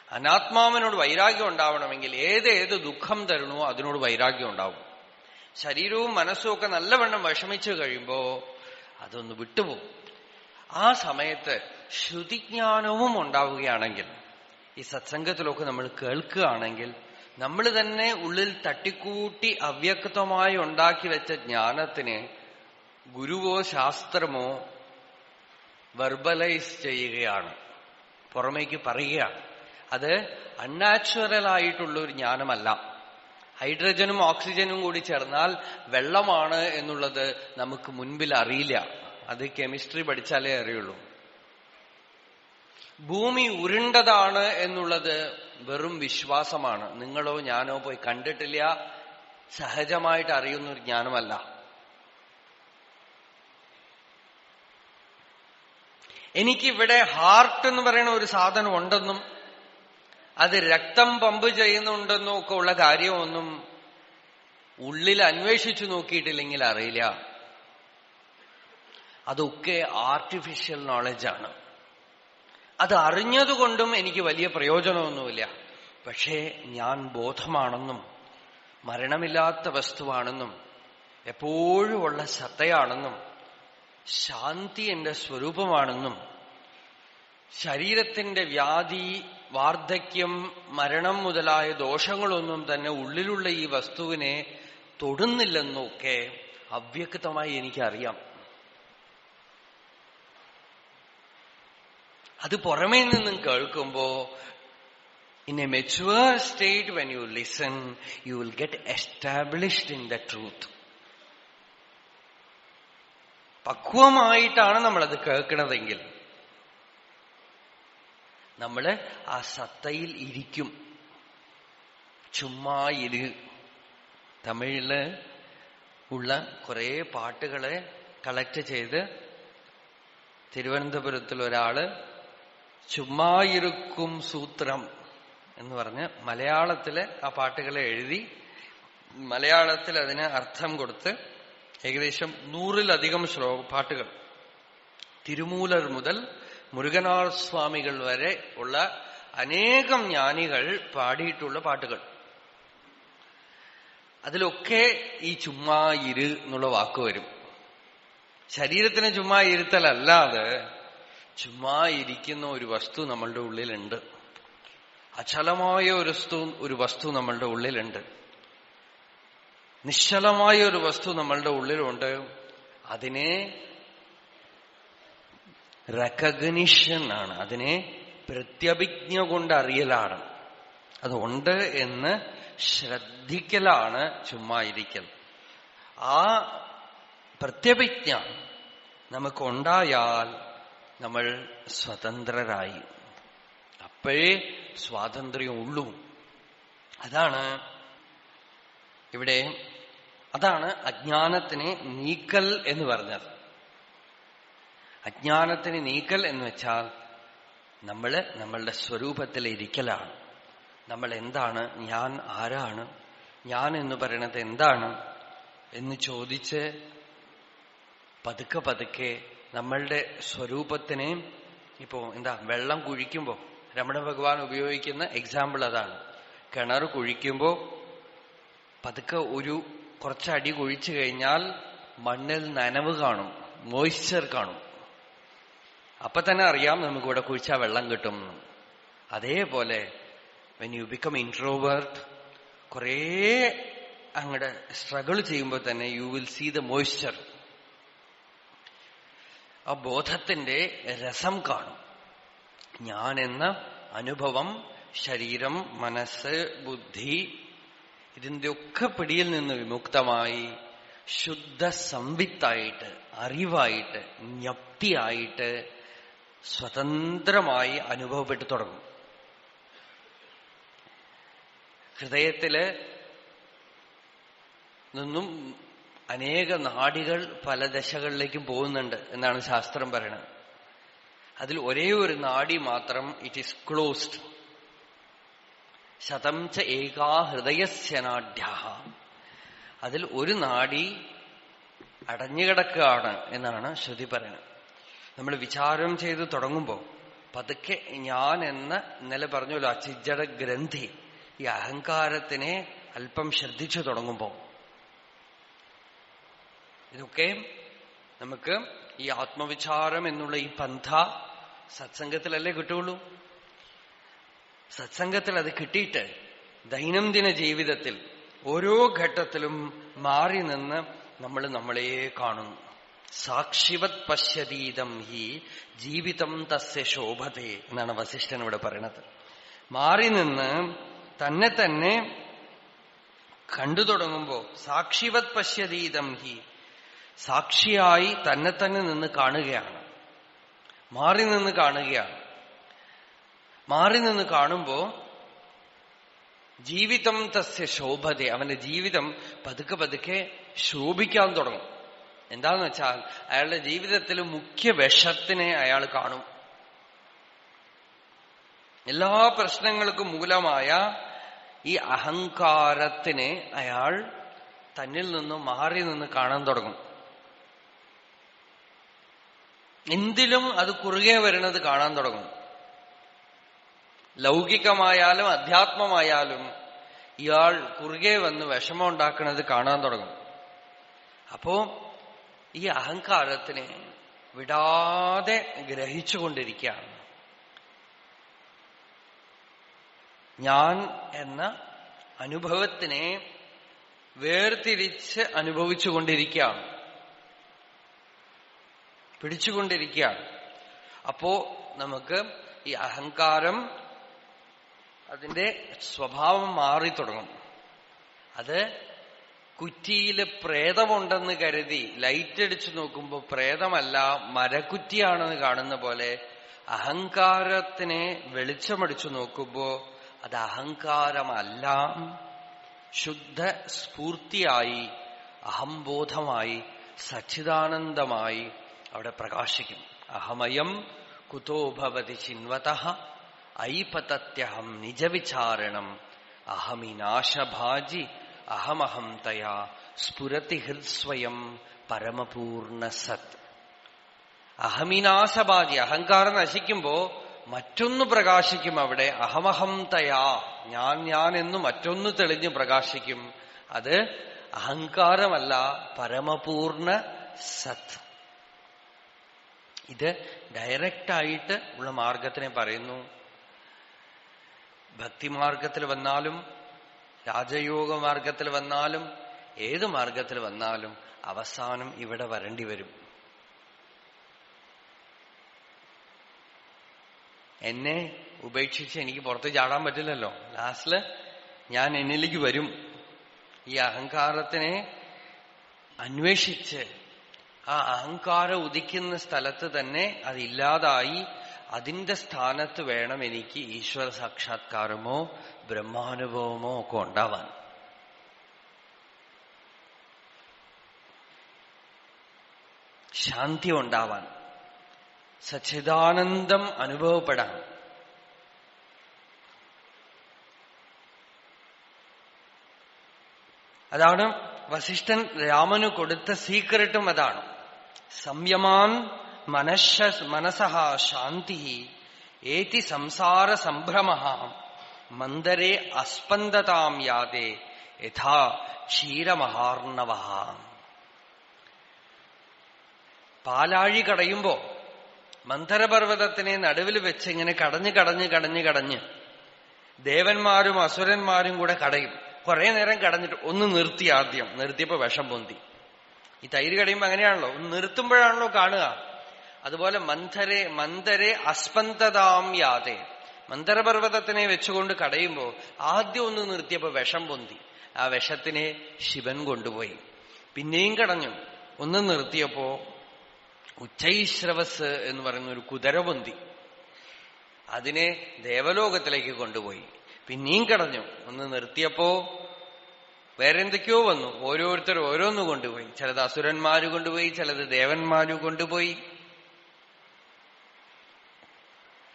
അനാത്മാവിനോട് വൈരാഗ്യം ഉണ്ടാവണമെങ്കിൽ ഏതേത് ദുഃഖം തരണോ അതിനോട് വൈരാഗ്യം ഉണ്ടാവും. ശരീരവും മനസ്സും ഒക്കെ നല്ലവണ്ണം വിഷമിച്ചു കഴിയുമ്പോ അതൊന്ന് വിട്ടുപോകും. ആ സമയത്ത് ശ്രുതിജ്ഞാനവും ഉണ്ടാവുകയാണെങ്കിൽ, ഈ സത്സംഗത്തിലൊക്കെ നമ്മൾ കേൾക്കുകയാണെങ്കിൽ, നമ്മൾ തന്നെ ഉള്ളിൽ തട്ടിക്കൂട്ടി അവ്യക്തമായി ഉണ്ടാക്കി വെച്ച ജ്ഞാനത്തിന് ഗുരുവോ ശാസ്ത്രമോ വെർബലൈസ് ചെയ്യുകയാണ്, പുറമേക്ക് പറയുകയാണ്. അത് അൺനാച്ചുറൽ ആയിട്ടുള്ള ഒരു ജ്ഞാനമല്ല. ഹൈഡ്രജനും ഓക്സിജനും കൂടി ചേർന്നാൽ വെള്ളമാണ് എന്നുള്ളത് നമുക്ക് മുൻപിൽ അറിയില്ല, അത് കെമിസ്ട്രി പഠിച്ചാലേ അറിയുള്ളൂ. ഭൂമി ഉരുണ്ടതാണ് എന്നുള്ളത് വെറും വിശ്വാസമാണ്, നിങ്ങളോ ഞാനോ പോയി കണ്ടിട്ടില്ല, സഹജമായിട്ട് അറിയുന്നൊരു ജ്ഞാനമല്ല. എനിക്കിവിടെ ഹാർട്ട് എന്ന് പറയുന്ന ഒരു സാധനം ഉണ്ടെന്നും അത് രക്തം പമ്പ് ചെയ്യുന്നുണ്ടെന്നും ഒക്കെ ഉള്ള കാര്യമൊന്നും ഉള്ളിൽ അന്വേഷിച്ചു നോക്കിയിട്ടില്ലെങ്കിൽ അറിയില്ല. അതൊക്കെ ആർട്ടിഫിഷ്യൽ നോളജാണ്. അത് അറിഞ്ഞതുകൊണ്ടും എനിക്ക് വലിയ പ്രയോജനമൊന്നുമില്ല. പക്ഷേ ഞാൻ ബോധമാണെന്നും മരണമില്ലാത്ത വസ്തുവാണെന്നും എപ്പോഴും ഉള്ള സത്തയാണെന്നും ശാന്തി എന്റെ സ്വരൂപമാണെന്നും ശരീരത്തിന്റെ വ്യാധി, വാർദ്ധക്യം, മരണം മുതലായ ദോഷങ്ങളൊന്നും തന്നെ ഉള്ളിലുള്ള ഈ വസ്തുവിനെ തൊടുന്നില്ലെന്നൊക്കെ അവ്യക്തമായി എനിക്കറിയാം. അത് പുറമേ നിന്നും കേൾക്കുമ്പോ in a mature state, when you listen, you will get established in the truth. പക്വമായിട്ടാണ് നമ്മളത് കേൾക്കണതെങ്കിൽ നമ്മള് ആ സത്തയിൽ ഇരിക്കും. ചുമ്മാ ഇരു. തമിഴില് ഉള്ള കുറെ പാട്ടുകളെ കളക്ട് ചെയ്ത് തിരുവനന്തപുരത്തിൽ ഒരാള് ചുമ്മായിരിക്കും സൂത്രം എന്ന് പറഞ്ഞ് മലയാളത്തില് ആ പാട്ടുകളെ എഴുതി മലയാളത്തിൽ അതിന് അർത്ഥം കൊടുത്ത് ഏകദേശം 100-ലധികം പാട്ടുകൾ, തിരുമൂലർ മുതൽ മുരുകനാർ സ്വാമികൾ വരെ ഉള്ള അനേകം ജ്ഞാനികൾ പാടിയിട്ടുള്ള പാട്ടുകൾ. അതിലൊക്കെ ഈ ചുമ്മാ ഇരു എന്നുള്ള വാക്ക് വരും. ശരീരത്തിന് ചുമ്മാ ഇരുത്തലല്ലാതെ ചുമ്മാ ഇരിക്കുന്ന ഒരു വസ്തു നമ്മളുടെ ഉള്ളിലുണ്ട്. അചലമായ ഒരു വസ്തു നമ്മളുടെ ഉള്ളിലുണ്ട്. നിശ്ചലമായ ഒരു വസ്തു നമ്മളുടെ ഉള്ളിലുണ്ട്. അതിനെ റെക്കഗ്നിഷൻ ആണ്, അതിനെ പ്രത്യഭിജ്ഞ കൊണ്ട് അറിയലാണ്. അതുണ്ട് എന്ന് ശ്രദ്ധിക്കലാണ് ചുമ്മാ ഇരിക്കൽ. ആ പ്രത്യഭിജ്ഞ നമുക്കുണ്ടായാൽ നമ്മൾ സ്വതന്ത്രരായി. അപ്പോഴേ സ്വാതന്ത്ര്യം ഉള്ളൂ. അതാണ് അജ്ഞാനത്തിനെ നീക്കൽ എന്ന് പറഞ്ഞത്. അജ്ഞാനത്തിന് നീക്കൽ എന്ന് വെച്ചാൽ നമ്മളുടെ സ്വരൂപത്തിൽ ഇരിക്കലാണ്. നമ്മൾ എന്താണ്, ഞാൻ ആരാണ്, ഞാൻ എന്ന് പറയണത് എന്താണ് എന്ന് ചോദിച്ച് പതുക്കെ പതുക്കെ നമ്മളുടെ സ്വരൂപത്തിനെ, ഇപ്പോ വെള്ളം കുഴിക്കുമ്പോ രമണ ഭഗവാൻ ഉപയോഗിക്കുന്ന എക്സാമ്പിൾ അതാണ്. കിണർ കുഴിക്കുമ്പോ പതുക്കെ കുറച്ചടി കുഴിച്ചു കഴിഞ്ഞാൽ മണ്ണിൽ നനവ് കാണും, മോയ്സ്ചർ കാണും. അപ്പൊ തന്നെ അറിയാം നമുക്കിവിടെ കുഴിച്ചാൽ വെള്ളം കിട്ടും. അതേപോലെ when you become introvert, കുറേ അങ്ങോട്ട് സ്ട്രഗിൾ ചെയ്യുമ്പോൾ തന്നെ you will see the moisture. ആ ബോധത്തിന്റെ രസം കാണും. ഞാൻ എന്ന അനുഭവം, ശരീരം, മനസ്സ്, ബുദ്ധി, ഇതിന്റെയൊക്കെ പിടിയിൽ നിന്ന് വിമുക്തമായി ശുദ്ധ സംവിത്തായിട്ട്, അറിവായിട്ട്, ജ്ഞപ്തിയായിട്ട് സ്വതന്ത്രമായി അനുഭവപ്പെട്ടു തുടങ്ങും. ഹൃദയത്തില് നിന്നും അനേക നാഡികൾ പല ദശകളിലേക്കും പോകുന്നുണ്ട് എന്നാണ് ശാസ്ത്രം പറയുന്നത്. അതിൽ ഒരേ ഒരു നാഡി മാത്രം ഇറ്റ് ഈസ് ക്ലോസ്ഡ്. ശതം ച ഏകാ ഹൃദയസ്യനാഢ്യ. അതിൽ ഒരു നാഡി അടഞ്ഞുകിടക്കുകയാണ് എന്നാണ് ശ്രുതി പറയുന്നത്. നമ്മൾ വിചാരം ചെയ്ത് തുടങ്ങുമ്പോൾ പതുക്കെ ഞാൻ എന്ന് ഇന്നലെ പറഞ്ഞല്ലോ, അചിജ്ജട ഗ്രന്ഥി, ഈ അഹങ്കാരത്തിനെ അല്പം ശ്രദ്ധിച്ചു തുടങ്ങുമ്പോൾ ഇതൊക്കെ നമുക്ക് ഈ ആത്മവിചാരം എന്നുള്ള ഈ പന്ഥ സത്സംഗത്തിലല്ലേ കിട്ടുള്ളൂ. സത്സംഗത്തിൽ അത് കിട്ടിയിട്ട് ദൈനംദിന ജീവിതത്തിൽ ഓരോ ഘട്ടത്തിലും മാറി നിന്ന് നമ്മൾ നമ്മളെ കാണുന്നു. സാക്ഷിവത് പശ്യതീതം ഹി ജീവിതം തസ്യ ശോഭതേ എന്നാണ് വസിഷ്ഠൻ ഇവിടെ പറയണത്. മാറി നിന്ന് തന്നെ കണ്ടു തുടങ്ങുമ്പോ സാക്ഷിവത് പശ്യതീതം ഹി, സാക്ഷിയായി തന്നെ നിന്ന് കാണുകയാണ്, മാറി നിന്ന് കാണുകയാണ്. മാറി നിന്ന് കാണുമ്പോ ജീവിതം തസ്യ ശോഭതേ, അവന്റെ ജീവിതം പതുക്കെ പതുക്കെ ശോഭിക്കാൻ തുടങ്ങും. എന്താന്ന് വെച്ചാൽ അയാളുടെ ജീവിതത്തിൽ മുഖ്യ വിഷത്തിനെ അയാൾ കാണും. എല്ലാ പ്രശ്നങ്ങൾക്കും മൂലമായ ഈ അഹങ്കാരത്തിനെ അയാൾ തന്നിൽ നിന്ന് മാറി നിന്ന് കാണാൻ തുടങ്ങും. എന്തിലും അത് കുറുകെ വരുന്നത് കാണാൻ തുടങ്ങും. ലൗകികമായാലും അധ്യാത്മമായാലും ഇയാൾ കുറുകെ വന്ന് വിഷമം ഉണ്ടാക്കുന്നത് കാണാൻ തുടങ്ങും. അപ്പോ ഈ അഹങ്കാരത്തിനെ വിടാതെ ഗ്രഹിച്ചുകൊണ്ടിരിക്കുകയാണ്. ഞാൻ എന്ന അനുഭവത്തിനെ വേർതിരിച്ച് അനുഭവിച്ചുകൊണ്ടിരിക്കുകയാണ്, പിടിച്ചുകൊണ്ടിരിക്കുകയാണ്. അപ്പോ നമുക്ക് ഈ അഹങ്കാരം അതിന്റെ സ്വഭാവം മാറി തുടങ്ങും. അത് കുറ്റിയില് പ്രേതമുണ്ടെന്ന് കരുതി ലൈറ്റ് അടിച്ചു നോക്കുമ്പോൾ പ്രേതമല്ല മരക്കുറ്റിയാണെന്ന് കാണുന്ന പോലെ അഹങ്കാരത്തിനെ വെളിച്ചമടിച്ചു നോക്കുമ്പോ അത് അഹങ്കാരമല്ല, ശുദ്ധ സ്ഫൂർത്തിയായി, അഹംബോധമായി, സച്ചിദാനന്ദമായി അവിടെ പ്രകാശിക്കും. അഹമയം കുതോ ഭവതി ചിന്വതഃ ഐപതത്യഹം നിജവിചാരണം അഹമി നാശഭാജി അഹമഹം തയാ സ്ഫുരതി ഹൃത്സ്വയം പരമപൂർണ സത്. അഹമിനാശഭാജി, അഹങ്കാരം നശിക്കുമ്പോ മറ്റൊന്ന് പ്രകാശിക്കും അവിടെ. അഹമഹം തയാ, ഞാൻ എന്ന് മറ്റൊന്ന് തെളിഞ്ഞ് പ്രകാശിക്കും. അത് അഹങ്കാരമല്ല, പരമപൂർണ സത്. ഇത് ഡയറക്റ്റായിട്ട് ഉള്ള മാർഗത്തിനെ പറയുന്നു. ഭക്തിമാർഗത്തിൽ വന്നാലും രാജയോഗ മാർഗത്തിൽ വന്നാലും ഏത് മാർഗത്തിൽ വന്നാലും അവസാനം ഇവിടെ വരേണ്ടി വരും. എന്നെ ഉപേക്ഷിച്ച് എനിക്ക് പുറത്ത് ചാടാൻ പറ്റില്ലല്ലോ. ലാസ്റ്റില് ഞാൻ എന്നിലേക്ക് വരും. ഈ അഹങ്കാരത്തിനെ അന്വേഷിച്ച് ആ അഹങ്കാരം ഉദിക്കുന്ന സ്ഥലത്ത് തന്നെ അതില്ലാതായി അതിന്റെ സ്ഥാനത്ത് വേണം എനിക്ക് ഈശ്വര സാക്ഷാത്കാരമോ ബ്രഹ്മാനുഭവമോ ഒക്കെ ഉണ്ടാവാൻ. ശാന്തി ഉണ്ടാവാൻ, സച്ചിദാനന്ദം അനുഭവപ്പെടാൻ. അതാണ് വസിഷ്ഠൻ രാമന് കൊടുത്ത സീക്രട്ടും. അതാണ് സംയമാൻ മനസഃ ശാന്തി ഏതി സംസാര സംഭ്രമ മന്ദരേ അസ്പന്ദതാം യാതേ യഥാ ക്ഷീരമഹാർണവ. പാലാഴി കടയുമ്പോ മന്ദരപർവ്വതത്തിനെ നടുവിൽ വെച്ച് ഇങ്ങനെ കടഞ്ഞ് ദേവന്മാരും അസുരന്മാരും കൂടെ കടയും. കുറെ നേരം കടഞ്ഞിട്ട് ഒന്ന് നിർത്തി. ആദ്യം നിർത്തിയപ്പോ വിഷം പൊന്തി. ഈ തൈര് കടയുമ്പോ അങ്ങനെയാണല്ലോ, ഒന്ന് നിർത്തുമ്പോഴാണല്ലോ കാണുക. അതുപോലെ മന്ദരെ അസ്പന്ദതാം യാതേ, മന്ദരപർവ്വതത്തിനെ വെച്ചുകൊണ്ട് കടയുമ്പോ ആദ്യം ഒന്ന് നിർത്തിയപ്പോ വിഷം പൊന്തി. ആ വിഷത്തിനെ ശിവൻ കൊണ്ടുപോയി. പിന്നെയും കടഞ്ഞു. ഒന്ന് നിർത്തിയപ്പോ ഉച്ചൈശ്രവസ് എന്ന് പറയുന്ന ഒരു കുതിര പൊന്തി. അതിനെ ദേവലോകത്തിലേക്ക് കൊണ്ടുപോയി. പിന്നെയും കടഞ്ഞു. ഒന്ന് നിർത്തിയപ്പോ വേറെന്തൊക്കെയോ വന്നു. ഓരോരുത്തർ ഓരോന്ന് കൊണ്ടുപോയി. ചിലത് അസുരന്മാര് കൊണ്ടുപോയി, ചിലത് ദേവന്മാര് കൊണ്ടുപോയി.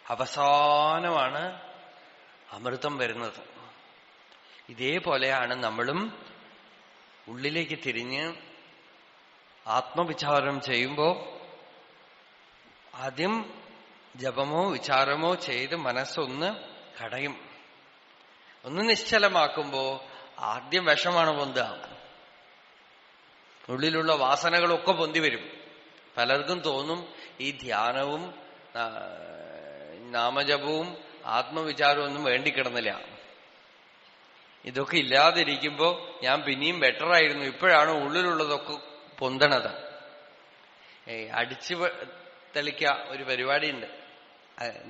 അവസാനമാണ് അമൃതം വരുന്നത്. ഇതേപോലെയാണ് നമ്മളും ഉള്ളിലേക്ക് തിരിഞ്ഞ് ആത്മവിചാരം ചെയ്യുമ്പോ ആദ്യം ജപമോ വിചാരമോ ചെയ്ത് മനസ്സൊന്ന് കടയും. ഒന്ന് നിശ്ചലമാക്കുമ്പോ ആദ്യം വിഷമാണ് പൊന്തുക. ഉള്ളിലുള്ള വാസനകളൊക്കെ പൊന്തി വരും. പലർക്കും തോന്നും ഈ ധ്യാനവും നാമജപവും ആത്മവിചാരവും ഒന്നും വേണ്ടിക്കിടന്നില്ല. ഇതൊക്കെ ഇല്ലാതിരിക്കുമ്പോ ഞാൻ പിന്നെയും ബെറ്ററായിരുന്നു, ഇപ്പോഴാണ് ഉള്ളിലുള്ളതൊക്കെ പൊന്തണത്. അടിച്ചു തെളിക്ക ഒരു പരിപാടിയുണ്ട്.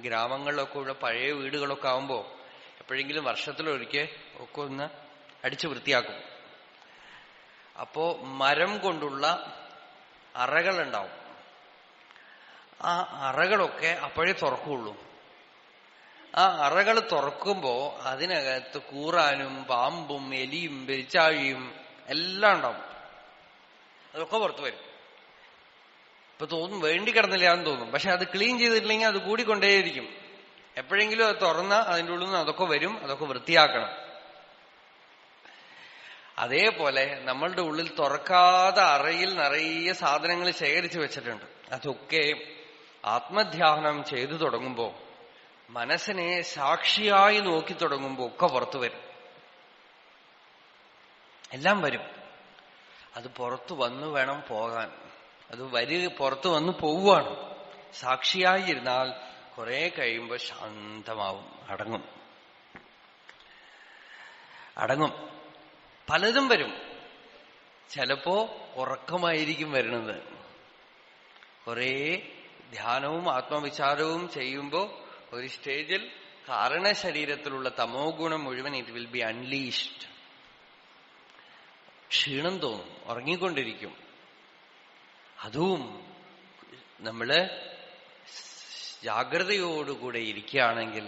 ഗ്രാമങ്ങളിലൊക്കെ ഉള്ള പഴയ വീടുകളൊക്കെ ആവുമ്പോ എപ്പോഴെങ്കിലും വർഷത്തിലൊരിക്കൽ ഒക്കെ ഒന്ന് അടിച്ചു വൃത്തിയാക്കും. അപ്പോ മരം കൊണ്ടുള്ള അറകളുണ്ടാവും. ആ അറകളൊക്കെ അപ്പോഴേ തുറക്കുള്ളൂ. ആ അറകൾ തുറക്കുമ്പോ അതിനകത്ത് കൂറാനും പാമ്പും എലിയും പെരിച്ചാഴിയും എല്ലാം ഉണ്ടാവും. അതൊക്കെ പുറത്തു വരും. ഇപ്പൊ തോന്നും വേണ്ടി കിടന്നില്ല എന്ന് തോന്നും. പക്ഷെ അത് ക്ലീൻ ചെയ്തിട്ടില്ലെങ്കിൽ അത് കൂടിക്കൊണ്ടേയിരിക്കും. എപ്പോഴെങ്കിലും അത് തുറന്ന അതിൻ്റെ ഉള്ളിൽ നിന്ന് അതൊക്കെ വരും. അതൊക്കെ വൃത്തിയാക്കണം. അതേപോലെ നമ്മളുടെ ഉള്ളിൽ തുറക്കാതെ അറയിൽ നിറയെ സാധനങ്ങൾ ശേഖരിച്ചു വെച്ചിട്ടുണ്ട്. അതൊക്കെ ആത്മധ്യാനം ചെയ്തു തുടങ്ങുമ്പോ, മനസ്സിനെ സാക്ഷിയായി നോക്കി തുടങ്ങുമ്പോ ഒക്കെ പുറത്തു വരും. എല്ലാം വരും. അത് പുറത്തു വന്നു വേണം പോകാൻ. അത് പുറത്തു വന്നു പോവുകയാണ്. സാക്ഷിയായി ഇരുന്നാൽ കുറെ കഴിയുമ്പോ ശാന്തമാവും, അടങ്ങും. പലതും വരും. ചിലപ്പോ ഉറക്കമായിരിക്കും വരുന്നത്. കുറെ ധ്യാനവും ആത്മവിചാരവും ചെയ്യുമ്പോ ഒരു സ്റ്റേജിൽ കാരണശരീരത്തിലുള്ള തമോ ഗുണം മുഴുവൻ ഇറ്റ് വിൽ ബി അൺലീഷ്ഡ്. ക്ഷീണം തോന്നും, ഉറങ്ങിക്കൊണ്ടിരിക്കും. അതും നമ്മള് ജാഗ്രതയോടുകൂടെ ഇരിക്കുകയാണെങ്കിൽ,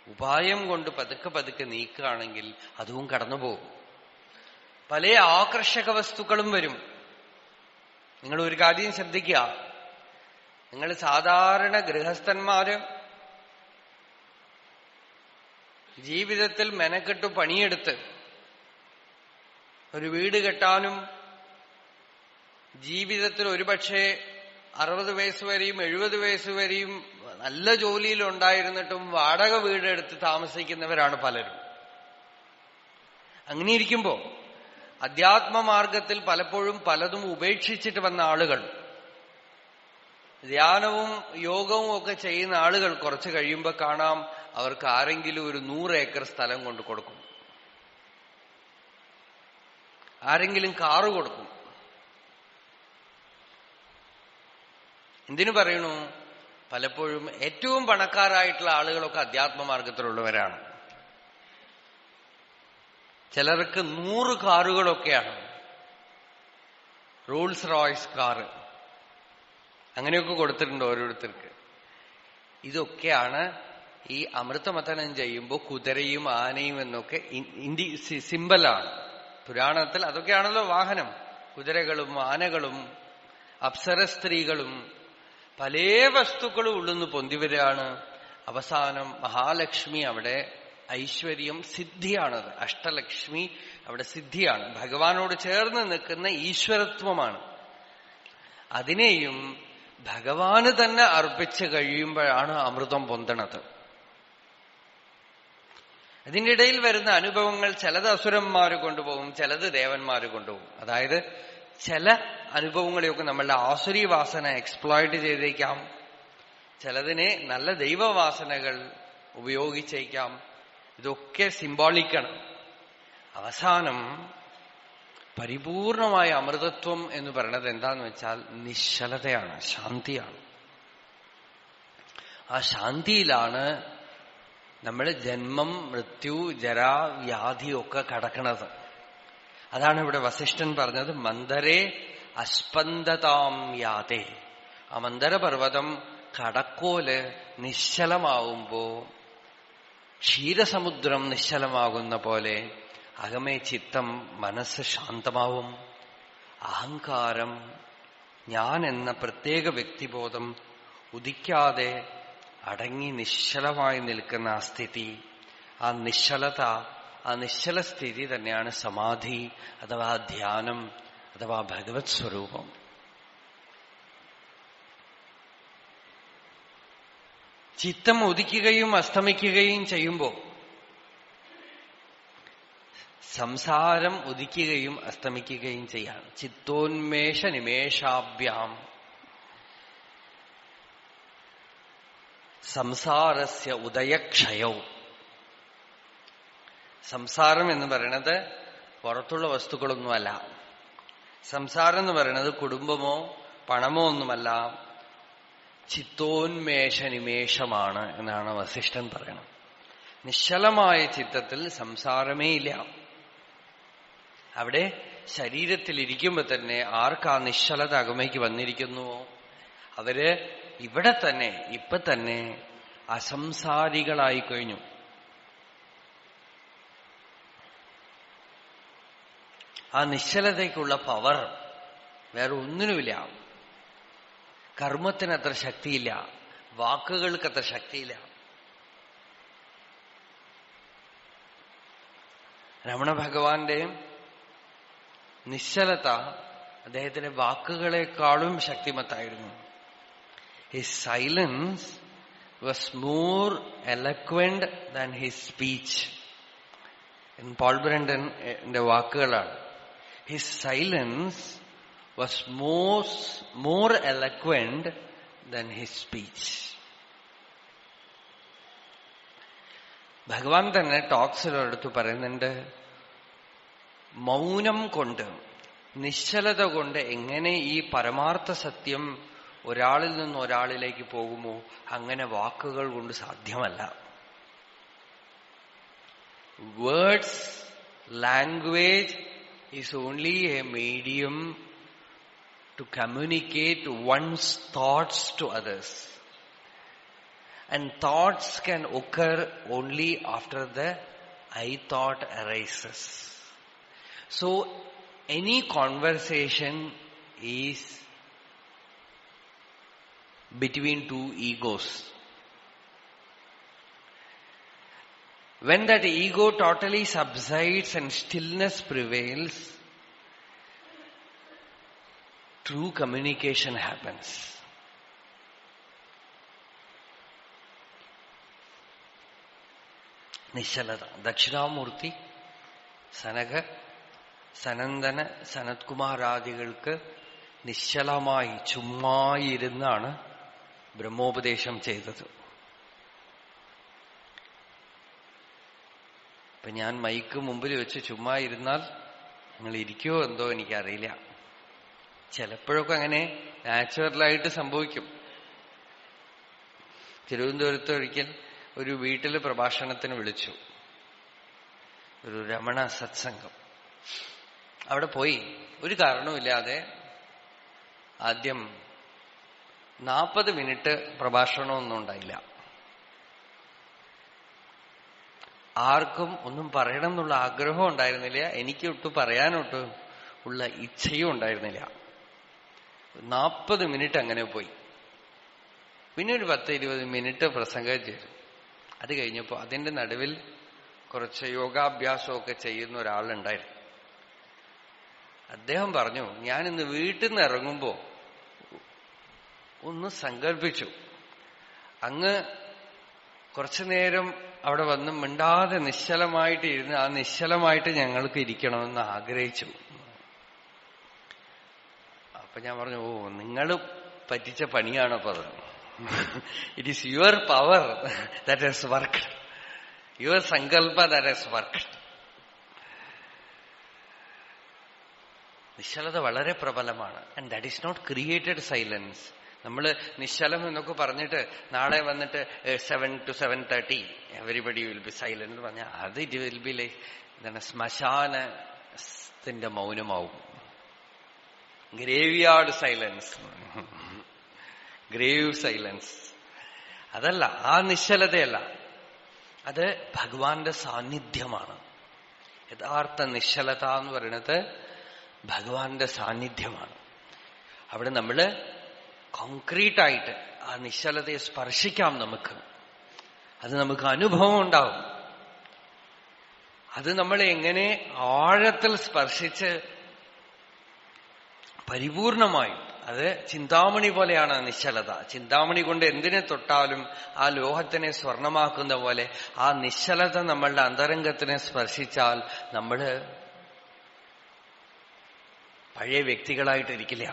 ഉപായം കൊണ്ട് പതുക്കെ നീക്കുകയാണെങ്കിൽ അതും കടന്നുപോകും. പല ആകർഷക വസ്തുക്കളും വരും. നിങ്ങൾ ഒരു കാര്യം ശ്രദ്ധിക്കുക. നിങ്ങൾ സാധാരണ ഗൃഹസ്ഥന്മാര് ജീവിതത്തിൽ മെനക്കെട്ട് പണിയെടുത്ത് ഒരു വീട് കെട്ടാനും, ജീവിതത്തിൽ ഒരുപക്ഷെ 60 വയസ്സ് വരെയും 70 വയസ്സ് വരെയും നല്ല ജോലിയിലുണ്ടായിരുന്നിട്ടും വാടക വീടെടുത്ത് താമസിക്കുന്നവരാണ് പലരും. അങ്ങനെ ഇരിക്കുമ്പോ അധ്യാത്മമാർഗത്തിൽ പലപ്പോഴും പലതും ഉപേക്ഷിച്ചിട്ട് വന്ന ആളുകൾ, ധ്യാനവും യോഗവും ഒക്കെ ചെയ്യുന്ന ആളുകൾ കുറച്ച് കഴിയുമ്പോ കാണാം അവർക്ക് ആരെങ്കിലും ഒരു 100 ഏക്കർ സ്ഥലം കൊണ്ട് കൊടുക്കും. ആരെങ്കിലും കാറ് കൊടുക്കും. എന്തിനു പറയണു? പലപ്പോഴും ഏറ്റവും പണക്കാരായിട്ടുള്ള ആളുകളൊക്കെ അധ്യാത്മമാർഗത്തിലുള്ളവരാണ്. ചിലർക്ക് 100 കാറുകളൊക്കെയാണ്, റോൾസ് റോയ്സ് കാറ്, അങ്ങനെയൊക്കെ കൊടുത്തിട്ടുണ്ട് ഓരോരുത്തർക്ക്. ഇതൊക്കെയാണ് ഈ അമൃതമഥനം ചെയ്യുമ്പോൾ കുതിരയും ആനയും എന്നൊക്കെ സിമ്പലാണ്. പുരാണത്തിൽ അതൊക്കെയാണല്ലോ വാഹനം. കുതിരകളും ആനകളും അപ്സര സ്ത്രീകളും പല വസ്തുക്കളും ഉള്ളുന്ന് പൊന്തിവരാണ്. അവസാനം മഹാലക്ഷ്മി അവിടെ ഐശ്വര്യം സിദ്ധിയാണത്. അഷ്ടലക്ഷ്മി അവിടെ സിദ്ധിയാണ്. ഭഗവാനോട് ചേർന്ന് നിൽക്കുന്ന ഈശ്വരത്വമാണ്. അതിനെയും ഭഗവാന് തന്നെ അർപ്പിച്ച് കഴിയുമ്പോഴാണ് അമൃതം പൊന്തണത്. അതിൻ്റെ ഇടയിൽ വരുന്ന അനുഭവങ്ങൾ ചിലത് അസുരന്മാര് കൊണ്ടുപോകും, ചിലത് ദേവന്മാര് കൊണ്ടുപോകും. അതായത് ചില അനുഭവങ്ങളെയൊക്കെ നമ്മളുടെ ആസുരി വാസന എക്സ്പ്ലോയിറ്റ് ചെയ്തേക്കാം, ചിലതിനെ നല്ല ദൈവവാസനകൾ ഉപയോഗിച്ചേക്കാം. ഇതൊക്കെ സിംബോളിക്കാണ്. അവസാനം പരിപൂർണമായ അമൃതത്വം എന്ന് പറയുന്നത് എന്താന്ന് വെച്ചാൽ നിശ്ചലതയാണ്, ശാന്തിയാണ്. ആ ശാന്തിയിലാണ് നമ്മൾ ജന്മം, മൃത്യു, ജരാ, വ്യാധിയൊക്കെ കടക്കണത്. അതാണ് ഇവിടെ വസിഷ്ഠൻ പറഞ്ഞത്, മന്ദരേ അസ്പന്ദതാം യാതേ. ആ മന്ദരപർവ്വതം കടക്കോല് നിശ്ചലമാവുമ്പോ ക്ഷീരസമുദ്രം നിശ്ചലമാകുന്ന പോലെ അകമേ ചിത്തം, മനസ്സ് ശാന്തമാവും. അഹങ്കാരം, ഞാൻ എന്ന പ്രത്യേക വ്യക്തിബോധം ഉദിക്കാതെ അടങ്ങി നിശ്ചലമായി നിൽക്കുന്ന ആ സ്ഥിതി, ആ നിശ്ചലത, ആ നിശ്ചല സ്ഥിതി തന്നെയാണ് സമാധി അഥവാ ധ്യാനം അഥവാ ഭഗവത് സ്വരൂപം. ചിത്തം ഉദിക്കുകയും അസ്തമിക്കുകയും ചെയ്യുമ്പോൾ സംസാരം ഉദിക്കുകയും അസ്തമിക്കുകയും ചെയ്യാണ്. ചിത്തോന്മേഷ നിമേഷാഭ്യാം സംസാരസ്യ ഉദയക്ഷയവും. സംസാരം എന്ന് പറയുന്നത് പുറത്തുള്ള വസ്തുക്കളൊന്നുമല്ല. സംസാരം എന്ന് പറയുന്നത് കുടുംബമോ പണമോ ഒന്നുമല്ല, ചിത്തോന്മേഷ നിമേഷമാണ് എന്നാണ് വസിഷ്ഠൻ പറയുന്നത്. നിശ്ചലമായ ചിത്തത്തിൽ സംസാരമേ ഇല്ല. അവിടെ ശരീരത്തിലിരിക്കുമ്പോ തന്നെ ആർക്കാ നിശ്ചലത അകമയ്ക്ക് വന്നിരിക്കുന്നുവോ അവര് ഇവിടെ തന്നെ ഇപ്പൊ തന്നെ അസംസാരികളായി കഴിഞ്ഞു. ആ നിശ്ചലതയ്ക്കുള്ള പവർ വേറെ ഒന്നിനുമില്ല. കർമ്മത്തിന് അത്ര ശക്തിയില്ല, വാക്കുകൾക്ക് അത്ര ശക്തിയില്ല. രമണ ഭഗവാന്റെ നിശ്ചലത അദ്ദേഹത്തിന്റെ വാക്കുകളെക്കാളും ശക്തിമത്തായിരുന്നു. His silence was more eloquent than his speech. In Paul Brandonന്റെ വാക്കുകളാണ്. His silence was more eloquent than his speech. ഭഗവാൻ തന്നെ ടോക്സിലൊരിടത്ത് പറയുന്നുണ്ട്, മൗനം കൊണ്ട്, നിശ്ചലത കൊണ്ട് എങ്ങനെ ഈ പരമാർത്ഥ സത്യം ഒരാളിൽ നിന്ന് ഒരാളിലേക്ക് പോകുമോ അങ്ങനെ വാക്കുകൾ കൊണ്ട് സാധ്യമല്ല. Words, language is only a medium to communicate one's thoughts to others. And thoughts can occur only after the I thought arises. So, any conversation is between two egos. When that ego totally subsides and stillness prevails, true communication happens. നിശ്ചലത. ദക്ഷിണാമൂർത്തി സനക, സനന്ദന, സനത്കുമാരാദികൾക്ക് നിശ്ചലമായി ചുമ്മായിരുന്നാണ് ബ്രഹ്മോപദേശം ചെയ്തത്. ഇപ്പൊ ഞാൻ മൈക്ക് മുമ്പിൽ വെച്ച് ചുമ്മാ ഇരുന്നാൽ നിങ്ങൾ ഇരിക്കുമോ എന്തോ എനിക്കറിയില്ല. ചിലപ്പോഴൊക്കെ അങ്ങനെ നാച്ചുറലായിട്ട് സംഭവിക്കും. തിരുവനന്തപുരത്ത് ഒരിക്കൽ ഒരു വീട്ടിൽ പ്രഭാഷണത്തിന് വിളിച്ചു, ഒരു രമണ സത്സംഗം. അവിടെ പോയി ഒരു കാരണവുമില്ലാതെ ആദ്യം 40 മിനിറ്റ് പ്രഭാഷണമൊന്നും ഉണ്ടായില്ല. ആർക്കും ഒന്നും പറയണം എന്നുള്ള ആഗ്രഹവും ഉണ്ടായിരുന്നില്ല. എനിക്കൊട്ടും പറയാനൊട്ടും ഉള്ള ഇച്ഛയും ഉണ്ടായിരുന്നില്ല. 40 മിനിറ്റ് അങ്ങനെ പോയി. പിന്നെ ഒരു 10-20 മിനിറ്റ് പ്രസംഗം ചെയ്തു. അത് കഴിഞ്ഞപ്പോ അതിന്റെ നടുവിൽ കുറച്ച് യോഗാഭ്യാസമൊക്കെ ചെയ്യുന്ന ഒരാളുണ്ടായിരുന്നു. അദ്ദേഹം പറഞ്ഞു, ഞാനിന്ന് വീട്ടിൽ നിന്ന് ഇറങ്ങുമ്പോ ഒന്ന് സങ്കല്പിച്ചു, അങ്ങ് കുറച്ചു നേരം അവിടെ വന്ന് മിണ്ടാതെ നിശ്ചലമായിട്ട് ഇരുന്ന് ആ നിശ്ചലമായിട്ട് ഞങ്ങൾക്ക് ഇരിക്കണമെന്ന് ആഗ്രഹിച്ചു. അപ്പൊ ഞാൻ പറഞ്ഞു, ഓ, നിങ്ങൾ പറ്റിച്ച പണിയാണപ്പോ അത്. It is your power that has worked, your sankalpa that has worked. നിശ്ചലത വളരെ പ്രബലമാണ്. And that is not created silence. നമ്മള് നിശ്ചലം എന്നൊക്കെ പറഞ്ഞിട്ട് നാളെ വന്നിട്ട് 7 to 7:30 everybody will be silent എന്ന് പറഞ്ഞാൽ അത് ഇറ്റ് വിൽ ബി ലൈക്ക് എന്താണ്, ശ്മശാനത്തിന്റെ മൗനമാവും. Graveyard silence, grave silence. അതല്ല, ആ നിശ്ചലതയല്ല, അത് ഭഗവാന്റെ സാന്നിധ്യമാണ്. യഥാർത്ഥ നിശ്ചലത എന്ന് പറയുന്നത് ഭഗവാന്റെ സാന്നിധ്യമാണ്. അവിടെ നമ്മള് കോൺക്രീറ്റായിട്ട് ആ നിശ്ചലതയെ സ്പർശിക്കാം. നമുക്ക് അത് നമുക്ക് അനുഭവം ഉണ്ടാവും. അത് നമ്മളെ എങ്ങനെ ആഴത്തിൽ സ്പർശിച്ച് പരിപൂർണമായും, അത് ചിന്താമണി പോലെയാണ് ആ നിശ്ചലത. ചിന്താമണി കൊണ്ട് എന്തിനെ തൊട്ടാലും ആ ലോഹത്തിനെ സ്വർണമാക്കുന്ന പോലെ ആ നിശ്ചലത നമ്മളുടെ അന്തരംഗത്തിനെ സ്പർശിച്ചാൽ നമ്മള് പഴയ വ്യക്തികളായിട്ടിരിക്കില്ല.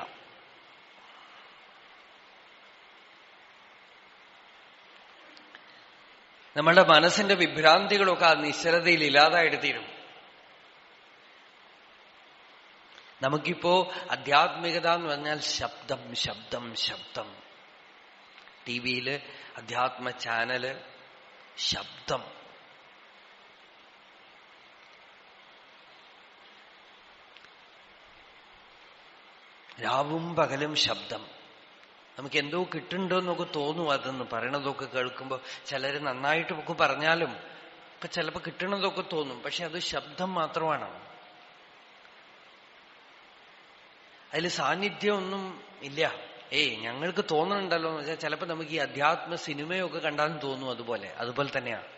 നമ്മളുടെ മനസ്സിന്റെ വിഭ്രാന്തികളൊക്കെ ആ നിശ്ചലതയിൽ ഇല്ലാതായിട്ട് തീരും. നമുക്കിപ്പോ ആധ്യാത്മികത എന്ന് പറഞ്ഞാൽ ശബ്ദം, ശബ്ദം, ശബ്ദം. ടിവിയില് അധ്യാത്മ ചാനല്, ശബ്ദം. രാവും പകലും ശബ്ദം. നമുക്ക് എന്തോ കിട്ടുന്നുണ്ടോ എന്നൊക്കെ തോന്നും. അതെന്ന് പറയണതൊക്കെ കേൾക്കുമ്പോ ചിലര് നന്നായിട്ട് ഒക്കെ പറഞ്ഞാലും ഒക്കെ ചിലപ്പോ കിട്ടണതൊക്കെ തോന്നും. പക്ഷെ അത് ശബ്ദം മാത്രമാണ്. അതിൽ സാന്നിധ്യമൊന്നും ഇല്ല. ഞങ്ങൾക്ക് തോന്നുന്നുണ്ടല്ലോ എന്ന് വെച്ചാൽ ചിലപ്പോ നമുക്ക് ഈ അധ്യാത്മ സിനിമയൊക്കെ കണ്ടാലും തോന്നും അതുപോലെ തന്നെയാണ്.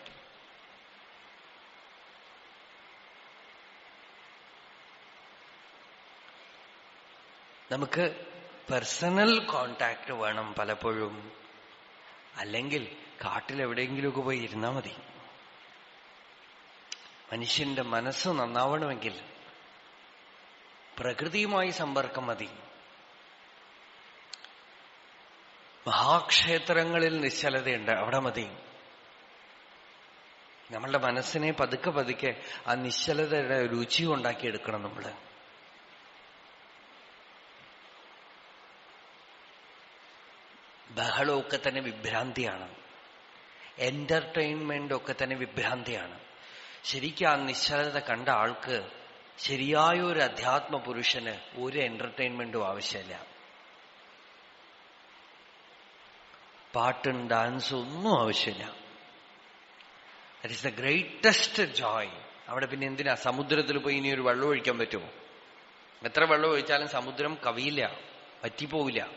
നമുക്ക് പേഴ്സണൽ കോണ്ടാക്ട് വേണം പലപ്പോഴും. അല്ലെങ്കിൽ കാട്ടിലെവിടെയെങ്കിലുമൊക്കെ പോയി ഇരുന്നാൽ മതി. മനുഷ്യന്റെ മനസ്സ് നന്നാവണമെങ്കിൽ പ്രകൃതിയുമായി സമ്പർക്കം മതി. മഹാക്ഷേത്രങ്ങളിൽ നിശ്ചലതയുണ്ട്, അവിടെ മതി. നമ്മളുടെ മനസ്സിനെ പതുക്കെ പതുക്കെ ആ നിശ്ചലതയുടെ രുചി ഉണ്ടാക്കിയെടുക്കണം നമ്മള്. ബഹളമൊക്കെ തന്നെ വിഭ്രാന്തിയാണ്. എന്റർടൈൻമെന്റ് ഒക്കെ തന്നെ വിഭ്രാന്തിയാണ്. ശരിക്കും ആ നിശ്ചലത കണ്ട ആൾക്ക്, ശരിയായ ഒരു അധ്യാത്മ പുരുഷന് ഒരു എന്റർടൈൻമെന്റും ആവശ്യമില്ല. പാട്ടും ഡാൻസും ഒന്നും ആവശ്യമില്ല. That is the greatest Joy. അവിടെ പിന്നെ എന്തിനാ സമുദ്രത്തിൽ പോയി ഇനി ഒരു വെള്ളം ഒഴിക്കാൻ പറ്റുമോ? എത്ര വെള്ളം ഒഴിച്ചാലും സമുദ്രം കവിയില്ല, വറ്റിപ്പോവില്ല.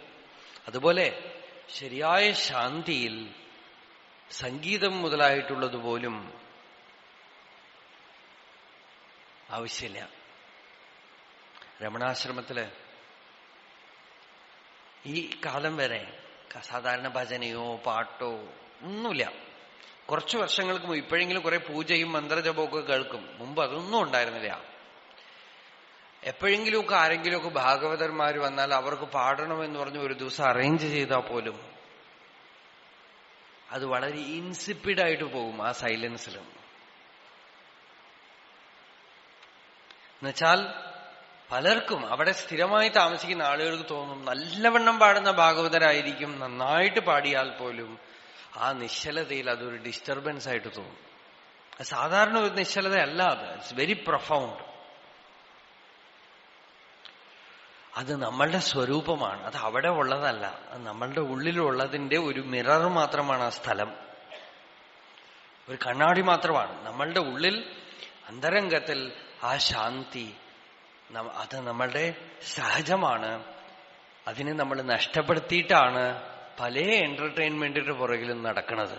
അതുപോലെ ശരിയായ ശാന്തിയിൽ സംഗീതം മുതലായിട്ടുള്ളതുപോലും ആവശ്യമില്ല. രമണാശ്രമത്തില് ഈ കാലം വരെ സാധാരണ ഭജനയോ പാട്ടോ ഒന്നുമില്ല. കുറച്ചു വർഷങ്ങൾക്ക് മുമ്പ്, ഇപ്പോഴെങ്കിലും കുറെ പൂജയും മന്ത്രജപമൊക്കെ കേൾക്കും. മുമ്പ് അതൊന്നും ഉണ്ടായിരുന്നില്ല. എപ്പോഴെങ്കിലുമൊക്കെ ആരെങ്കിലുമൊക്കെ ഭാഗവതന്മാർ വന്നാൽ അവർക്ക് പാടണമെന്ന് പറഞ്ഞ് ഒരു ദിവസം അറേഞ്ച് ചെയ്താൽ പോലും അത് വളരെ ഇൻസിപ്പിഡായിട്ട് പോകും ആ സൈലൻസിലും. എന്നുവെച്ചാൽ പലർക്കും അവിടെ സ്ഥിരമായി താമസിക്കുന്ന ആളുകൾക്ക് തോന്നും നല്ലവണ്ണം പാടുന്ന ഭാഗവതരായിരിക്കും, നന്നായിട്ട് പാടിയാൽ പോലും ആ നിശ്ചലതയിൽ അതൊരു ഡിസ്റ്റർബൻസ് ആയിട്ട് തോന്നും. സാധാരണ ഒരു നിശ്ചലതയല്ല അത്. It's very profound. അത് നമ്മളുടെ സ്വരൂപമാണ്. അത് അവിടെ ഉള്ളതല്ല. അത് നമ്മളുടെ ഉള്ളിലുള്ളതിന്റെ ഒരു മിറർ മാത്രമാണ് ആ സ്ഥലം. ഒരു കണ്ണാടി മാത്രമാണ്. നമ്മളുടെ ഉള്ളിൽ അന്തരംഗത്തിൽ ആ ശാന്തി, അത് നമ്മളുടെ സഹജമാണ്. അതിനെ നമ്മൾ നഷ്ടപ്പെടുത്തിയിട്ടാണ് പല എന്റർടൈൻമെന്റിന്റെ പുറകിലും നടക്കുന്നത്.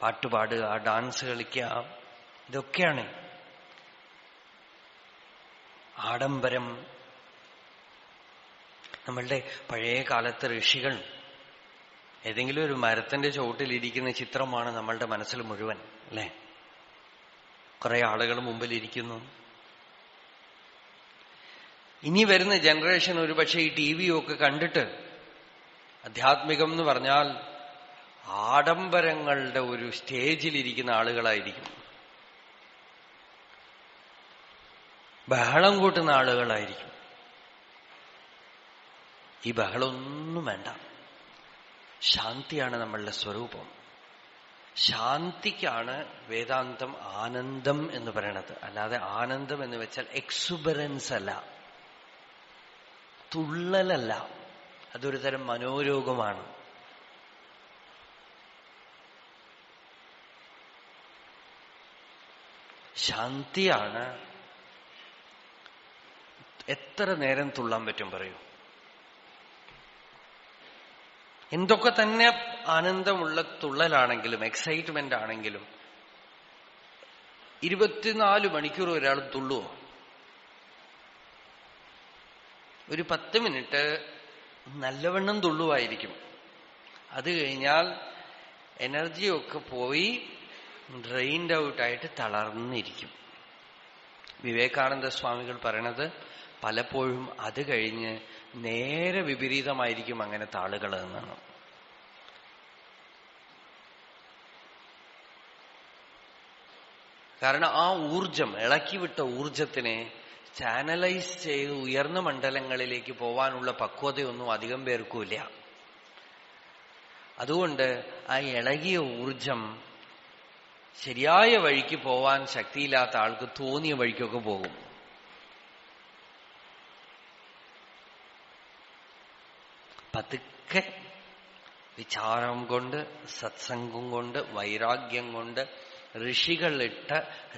പാട്ടുപാടുക, ഡാൻസ് കളിക്കുക, ഇതൊക്കെയാണ് ആഡംബരം. നമ്മളുടെ പഴയ കാലത്തെ ഋഷികൾ ഏതെങ്കിലും ഒരു മരത്തിന്റെ ചുവട്ടിലിരിക്കുന്ന ചിത്രമാണ് നമ്മളുടെ മനസ്സിൽ മുഴുവൻ, അല്ലേ? കുറെ ആളുകൾ മുമ്പിലിരിക്കുന്നു. ഇനി വരുന്ന ജനറേഷൻ ഒരുപക്ഷെ ഈ ടിവിയും ഒക്കെ കണ്ടിട്ട് അധ്യാത്മികം എന്ന് പറഞ്ഞാൽ ആഡംബരങ്ങളുടെ ഒരു സ്റ്റേജിലിരിക്കുന്ന ആളുകളായിരിക്കും, ബഹളം കൂട്ടുന്ന ആളുകളായിരിക്കും. ഈ ബഹളമൊന്നും വേണ്ട. ശാന്തിയാണ് നമ്മളുടെ സ്വരൂപം. ശാന്തിക്കാണ് വേദാന്തം ആനന്ദം എന്ന് പറയണത്. അല്ലാതെ ആനന്ദം എന്ന് വെച്ചാൽ എക്സുബറൻസ് അല്ല, തുള്ളലല്ല. അതൊരു തരം മനോരോഗമാണ്. ശാന്തിയാണ്. എത്ര നേരം തുള്ളാൻ പറ്റും പറയൂ? എന്തൊക്കെ തന്നെ ആനന്ദമുള്ള തുള്ളലാണെങ്കിലും എക്സൈറ്റ്മെന്റ് ആണെങ്കിലും 24 മണിക്കൂർ ഒരാൾ തുള്ളുവോ? ഒരു 10 മിനിറ്റ് നല്ലവണ്ണം തുള്ളുവായിരിക്കും. അത് കഴിഞ്ഞാൽ എനർജിയൊക്കെ പോയി ഡ്രെയിൻഡ് ഔട്ടായിട്ട് തളർന്നിരിക്കും. വിവേകാനന്ദ സ്വാമികൾ പറയണത് പലപ്പോഴും അത് കഴിഞ്ഞ് നേരെ വിപരീതമായിരിക്കും അങ്ങനത്തെ ആളുകൾ എന്നാണ്. കാരണം ആ ഊർജം, ഇളക്കിവിട്ട ഊർജത്തിനെ ചാനലൈസ് ചെയ്ത് ഉയർന്ന മണ്ഡലങ്ങളിലേക്ക് പോവാനുള്ള പക്വതയൊന്നും അധികം പേർക്കുമില്ല. അതുകൊണ്ട് ആ ഇളകിയ ഊർജം ശരിയായ വഴിക്ക് പോവാൻ ശക്തിയില്ലാത്ത ആൾക്ക് തോന്നിയ വഴിക്കൊക്കെ പോകും. പതുക്കെ വിചാരം കൊണ്ട്, സത്സംഗം കൊണ്ട്, വൈരാഗ്യം കൊണ്ട് ഋഷികളിട്ട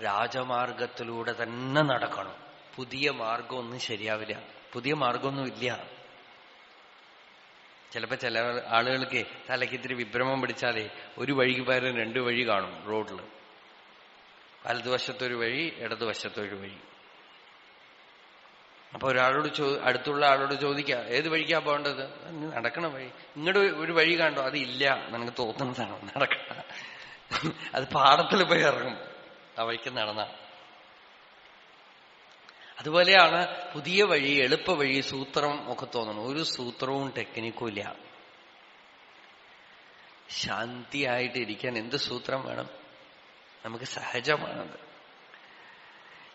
രാജമാർഗത്തിലൂടെ തന്നെ നടക്കണം. പുതിയ മാർഗമൊന്നും ശരിയാവില്ല. പുതിയ മാർഗമൊന്നും ഇല്ല. ചിലപ്പോ ചില ആളുകൾക്ക് തലയ്ക്ക് ഇത്തിരി വിഭ്രമം പിടിച്ചാലേ ഒരു വഴിക്ക് പകരം 2 വഴി കാണും റോഡിൽ. വലതുവശത്തൊരു വഴി, ഇടതുവശത്തൊരു വഴി. അപ്പൊ ഒരാളോട് അടുത്തുള്ള ആളോട് ചോദിക്കുക, ഏത് വഴിക്കാ പോകേണ്ടത്? നടക്കണ വഴി. ഇങ്ങോട്ട് ഒരു വഴി കണ്ടോ? അത് ഇല്ല, നിനക്ക് തോന്നുന്നതാണോ? നടക്കണ. അത് പാടത്തിൽ പോയി ഇറങ്ങും ആ വഴിക്ക് നടന്ന. അതുപോലെയാണ് പുതിയ വഴി, എളുപ്പ വഴി, സൂത്രം ഒക്കെ തോന്നണം. ഒരു സൂത്രവും ടെക്നിക്കും ഇല്ല. ശാന്തിയായിട്ടിരിക്കാൻ എന്ത് സൂത്രം വേണം? നമുക്ക് സഹജമാണത്.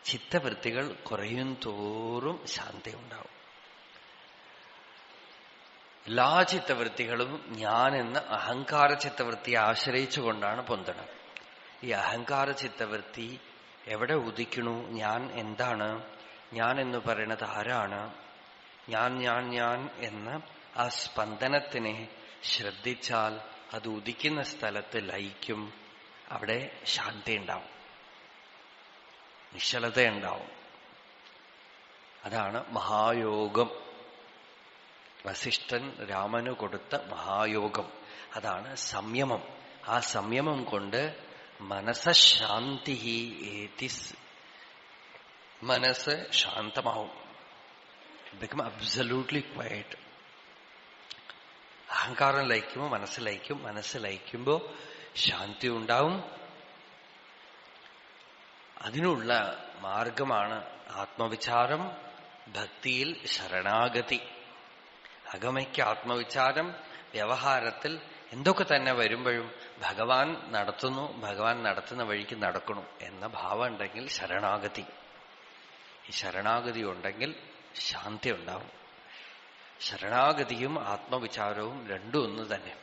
ചിത്തവൃത്തികൾ കുറയും തോറും ശാന്തി ഉണ്ടാവും. എല്ലാ ചിത്തവൃത്തികളും ഞാൻ എന്ന അഹങ്കാര ചിത്തവൃത്തിയെ ആശ്രയിച്ചുകൊണ്ടാണ് പൊന്തണം. ഈ അഹങ്കാര ചിത്തവൃത്തി എവിടെ ഉദിക്കണു? ഞാൻ എന്താണ്? ഞാൻ എന്ന് പറയുന്നത് ആരാണ്? ഞാൻ ഞാൻ ഞാൻ എന്ന ആ സ്പന്ദനത്തിനെ ശ്രദ്ധിച്ചാൽ അത് ഉദിക്കുന്ന സ്ഥലത്ത് ലയിക്കും. അവിടെ ശാന്തി ഉണ്ടാവും, നിശ്ചലതയുണ്ടാവും. അതാണ് മഹായോഗം. വസിഷ്ഠൻ രാമന് കൊടുത്ത മഹായോഗം അതാണ് സംയമം. ആ സംയമം കൊണ്ട് മനസ്സശാന്തി ഏതി, മനസ്സ് ശാന്തമാവും. Become absolutely quiet. അഹങ്കാരം ലയിക്കുമ്പോൾ മനസ്സ് ലയിക്കും. മനസ്സ് ലയിക്കുമ്പോൾ ശാന്തി ഉണ്ടാവും. അതിനുള്ള മാർഗമാണ് ആത്മവിചാരം, ഭക്തിയിൽ ശരണാഗതി. അകമയ്ക്ക് ആത്മവിചാരം, വ്യവഹാരത്തിൽ എന്തൊക്കെ തന്നെ വരുമ്പോഴും ഭഗവാൻ നടത്തുന്നു, ഭഗവാൻ നടത്തുന്ന വഴിക്ക് നടക്കണം എന്ന ഭാവം ഉണ്ടെങ്കിൽ ശരണാഗതി. ഈ ശരണാഗതി ഉണ്ടെങ്കിൽ ശാന്തി ഉണ്ടാവും. ശരണാഗതിയും ആത്മവിചാരവും രണ്ടും ഒന്ന് തന്നെ.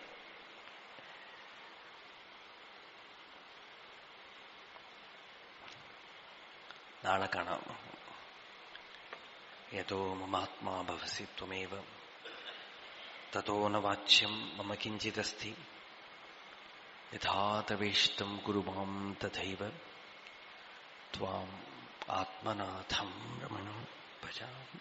നാളെ കാണാം. യതോ മമാത്മാ ഭവസി ത്വമേവ തതോ ന വാച്യം മമ കിഞ്ചിദസ്തി യഥാതവേഷ്ടം കുരു മാം തഥൈവ ത്വാം ആത്മനാഥം രമണം ഭജാമി.